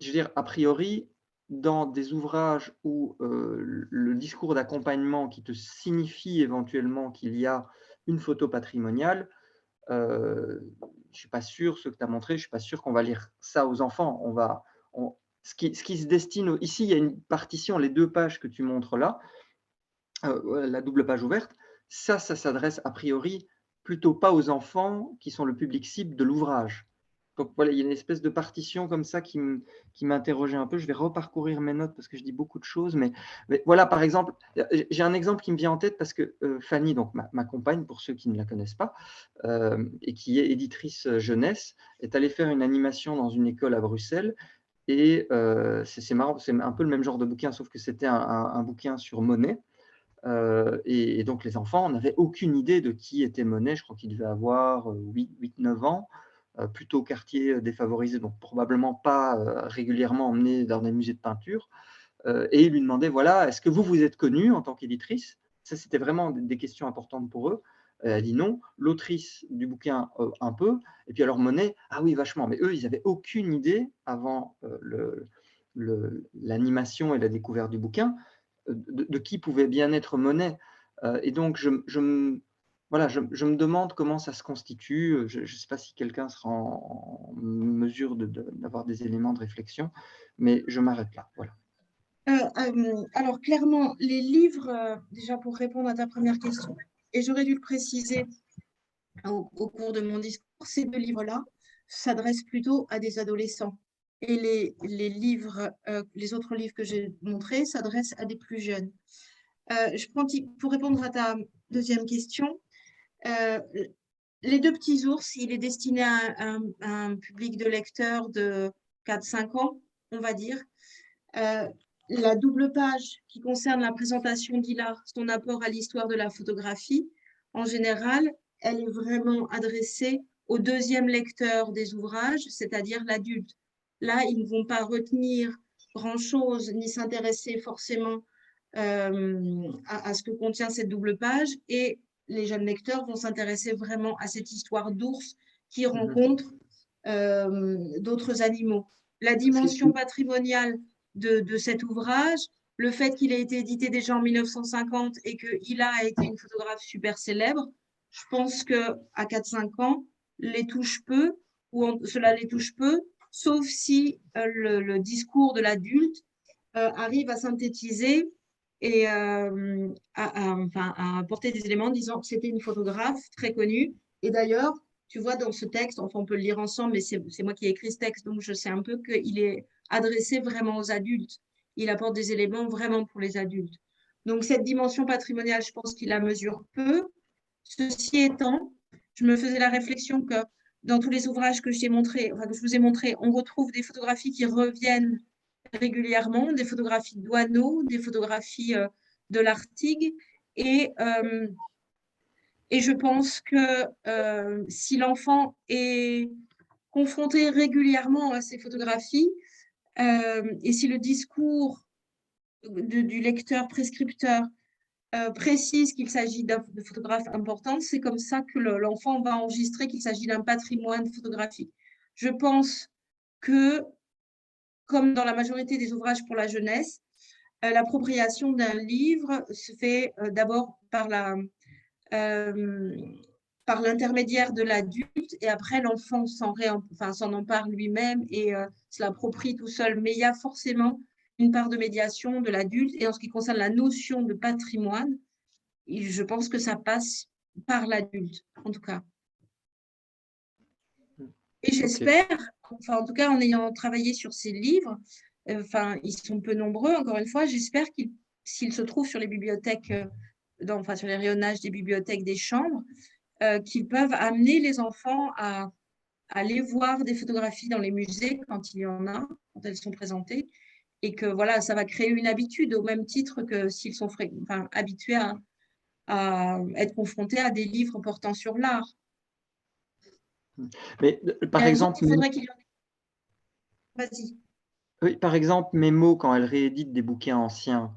je veux dire, a priori, dans des ouvrages où, le discours d'accompagnement qui te signifie éventuellement qu'il y a une photo patrimoniale, je suis pas sûr, ce que tu as montré, je suis pas sûr qu'on va lire ça aux enfants. On ce qui se destine au ici, il y a une partition, les 2 pages que tu montres là, la double page ouverte, ça s'adresse a priori plutôt pas aux enfants qui sont le public cible de l'ouvrage. Donc voilà, il y a une espèce de partition comme ça qui m'interrogeait un peu. Je vais reparcourir mes notes parce que je dis beaucoup de choses, mais voilà, par exemple, j'ai un exemple qui me vient en tête parce que, Fanny, donc ma compagne, pour ceux qui ne la connaissent pas, et qui est éditrice, jeunesse, est allée faire une animation dans une école à Bruxelles, et c'est marrant, c'est un peu le même genre de bouquin, sauf que c'était un bouquin sur Monet. Et donc les enfants n'avaient aucune idée de qui était Monet. Je crois qu'il devait avoir 8-9 ans, plutôt quartier défavorisé, donc probablement pas régulièrement emmené dans des musées de peinture. Et ils lui demandaient, voilà, est-ce que vous êtes connue en tant qu'éditrice? Ça, c'était vraiment des questions importantes pour eux. Elle dit non. L'autrice du bouquin, un peu. Et puis alors Monet, ah oui, vachement. Mais eux, ils n'avaient aucune idée avant l'animation et la découverte du bouquin, de qui pouvait bien être Monet. Et donc, voilà, je me demande comment ça se constitue. Je ne sais pas si quelqu'un sera en mesure d'avoir des éléments de réflexion, mais je m'arrête là. Voilà. Alors, clairement, les livres, déjà pour répondre à ta première question, et j'aurais dû le préciser au cours de mon discours, ces 2 livres-là s'adressent plutôt à des adolescents. Et les autres livres que j'ai montrés s'adressent à des plus jeunes. Pour répondre à ta deuxième question, Les 2 petits ours, il est destiné à un public de lecteurs de 4-5 ans, on va dire. La double page qui concerne la présentation d'Hilar, son apport à l'histoire de la photographie, en général, elle est vraiment adressée au 2e lecteur des ouvrages, c'est-à-dire l'adulte. Là, ils ne vont pas retenir grand-chose ni s'intéresser forcément à ce que contient cette double page, et les jeunes lecteurs vont s'intéresser vraiment à cette histoire d'ours qui rencontre d'autres animaux. La dimension patrimoniale de cet ouvrage, le fait qu'il ait été édité déjà en 1950 et que Hilla a été une photographe super célèbre, je pense qu'à 4-5 ans, cela les touche peu, sauf si le discours de l'adulte arrive à synthétiser et a apporté des éléments disant que c'était une photographe très connue. Et d'ailleurs, tu vois, dans ce texte, enfin, on peut le lire ensemble, mais c'est moi qui ai écrit ce texte, donc je sais un peu qu'il est adressé vraiment aux adultes. Il apporte des éléments vraiment pour les adultes. Donc, cette dimension patrimoniale, je pense qu'il la mesure peu. Ceci étant, je me faisais la réflexion que dans tous les ouvrages que je vous ai montrés, on retrouve des photographies qui reviennent régulièrement, des photographies de Douaneau, des photographies de l'Artigue. Et je pense que si l'enfant est confronté régulièrement à ces photographies, et si le discours du lecteur prescripteur précise qu'il s'agit de photographes importantes, c'est comme ça que l'enfant va enregistrer qu'il s'agit d'un patrimoine photographique. Je pense que, comme dans la majorité des ouvrages pour la jeunesse, l'appropriation d'un livre se fait d'abord par l'intermédiaire de l'adulte, et après l'enfant s'en empare lui-même et se l'approprie tout seul. Mais il y a forcément une part de médiation de l'adulte. Et en ce qui concerne la notion de patrimoine, je pense que ça passe par l'adulte, en tout cas. Et j'espère, enfin en tout cas en ayant travaillé sur ces livres, ils sont peu nombreux, encore une fois, j'espère s'ils se trouvent sur les bibliothèques, sur les rayonnages des bibliothèques des chambres, qu'ils peuvent amener les enfants à aller voir des photographies dans les musées quand il y en a, quand elles sont présentées, et que voilà, ça va créer une habitude au même titre que s'ils sont habitués à être confrontés à des livres portant sur l'art. Mais par exemple, il faudrait qu'il y en ait. Vas-y. Oui, par exemple, Mémo, quand elle réédite des bouquins anciens,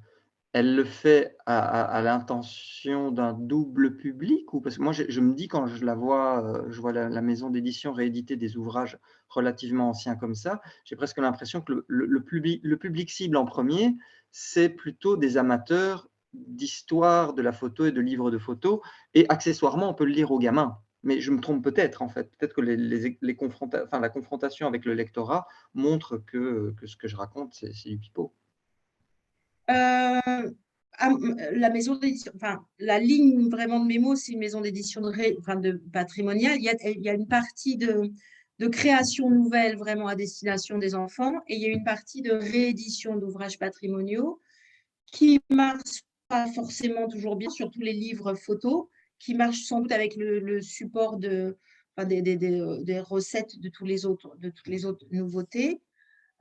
elle le fait à l'intention d'un double public, ou parce que moi je me dis quand je la vois, je vois la maison d'édition rééditer des ouvrages relativement anciens comme ça, j'ai presque l'impression que le public cible en premier, c'est plutôt des amateurs d'histoire de la photo et de livres de photos, et accessoirement on peut le lire aux gamins. Mais je me trompe peut-être en fait. Peut-être que la confrontation avec le lectorat montre que ce que je raconte, c'est du pipeau. La maison d'édition, la ligne vraiment de Mémo, c'est une maison d'édition de patrimoniale. Il y a une partie de création nouvelle vraiment à destination des enfants, et il y a une partie de réédition d'ouvrages patrimoniaux qui marche pas forcément toujours bien, surtout les livres photos, qui marchent sans doute avec le support des recettes de toutes les autres nouveautés.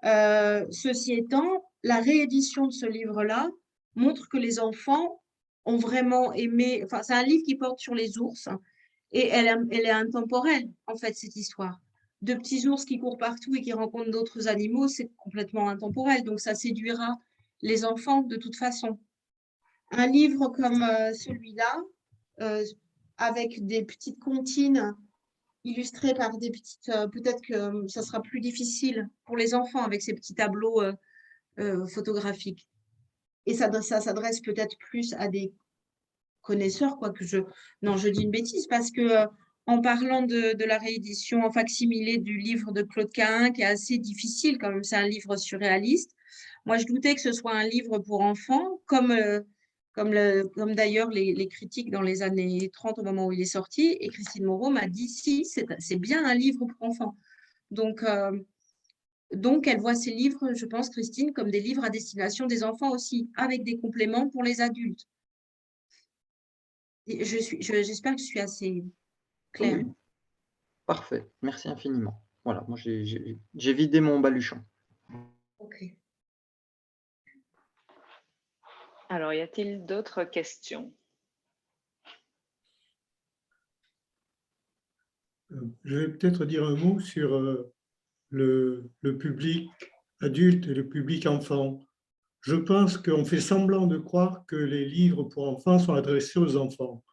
Ceci étant, la réédition de ce livre-là montre que les enfants ont vraiment aimé. C'est un livre qui porte sur les ours, et elle est intemporelle, en fait, cette histoire. De petits ours qui courent partout et qui rencontrent d'autres animaux, c'est complètement intemporel. Donc, ça séduira les enfants de toute façon. Un livre comme celui-là, avec des petites comptines illustrées par des petites... peut-être que ça sera plus difficile pour les enfants avec ces petits tableaux photographiques. Et ça s'adresse peut-être plus à des connaisseurs, Non, je dis une bêtise, parce que en parlant de la réédition en facsimilé du livre de Claude Cahun, qui est assez difficile quand même, c'est un livre surréaliste. Moi, je doutais que ce soit un livre pour enfants, comme d'ailleurs les critiques dans les années 30 au moment où il est sorti. Et Christine Moreau m'a dit, si, c'est bien un livre pour enfants. Donc, elle voit ces livres, je pense, Christine, comme des livres à destination des enfants aussi, avec des compléments pour les adultes. J'espère que je suis assez claire. Oui. Parfait, merci infiniment. Voilà, moi j'ai vidé mon baluchon. Ok. Alors, y a-t-il d'autres questions? Je vais peut-être dire un mot sur le public adulte et le public enfant. Je pense qu'on fait semblant de croire que les livres pour enfants sont adressés aux enfants.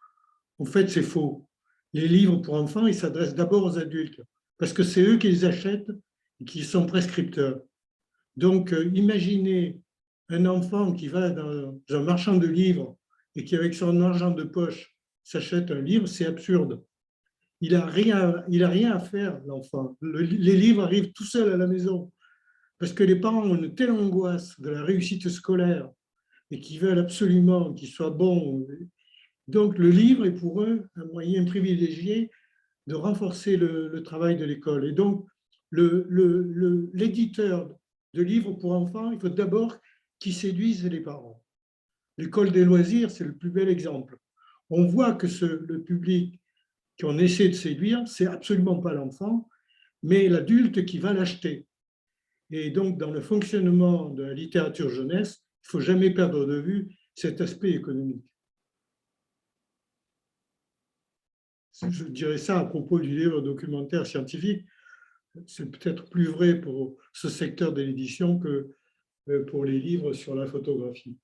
En fait, c'est faux. Les livres pour enfants, ils s'adressent d'abord aux adultes, parce que c'est eux qui les achètent et qui sont prescripteurs. Donc, imaginez un enfant qui va dans un marchand de livres et qui, avec son argent de poche, s'achète un livre, c'est absurde. Il n'a rien à faire, l'enfant. Les livres arrivent tout seuls à la maison, parce que les parents ont une telle angoisse de la réussite scolaire, et qui veulent absolument qu'il soit bon. Donc, le livre est pour eux un moyen privilégié de renforcer le travail de l'école. Et donc, l'éditeur de livres pour enfants, il faut d'abord qu'il séduise les parents. L'école des loisirs, c'est le plus bel exemple. On voit que le public qu'on essaie de séduire, c'est absolument pas l'enfant, mais l'adulte qui va l'acheter. Et donc, dans le fonctionnement de la littérature jeunesse, il ne faut jamais perdre de vue cet aspect économique. Je dirais ça à propos du livre documentaire scientifique. C'est peut-être plus vrai pour ce secteur de l'édition que pour les livres sur la photographie.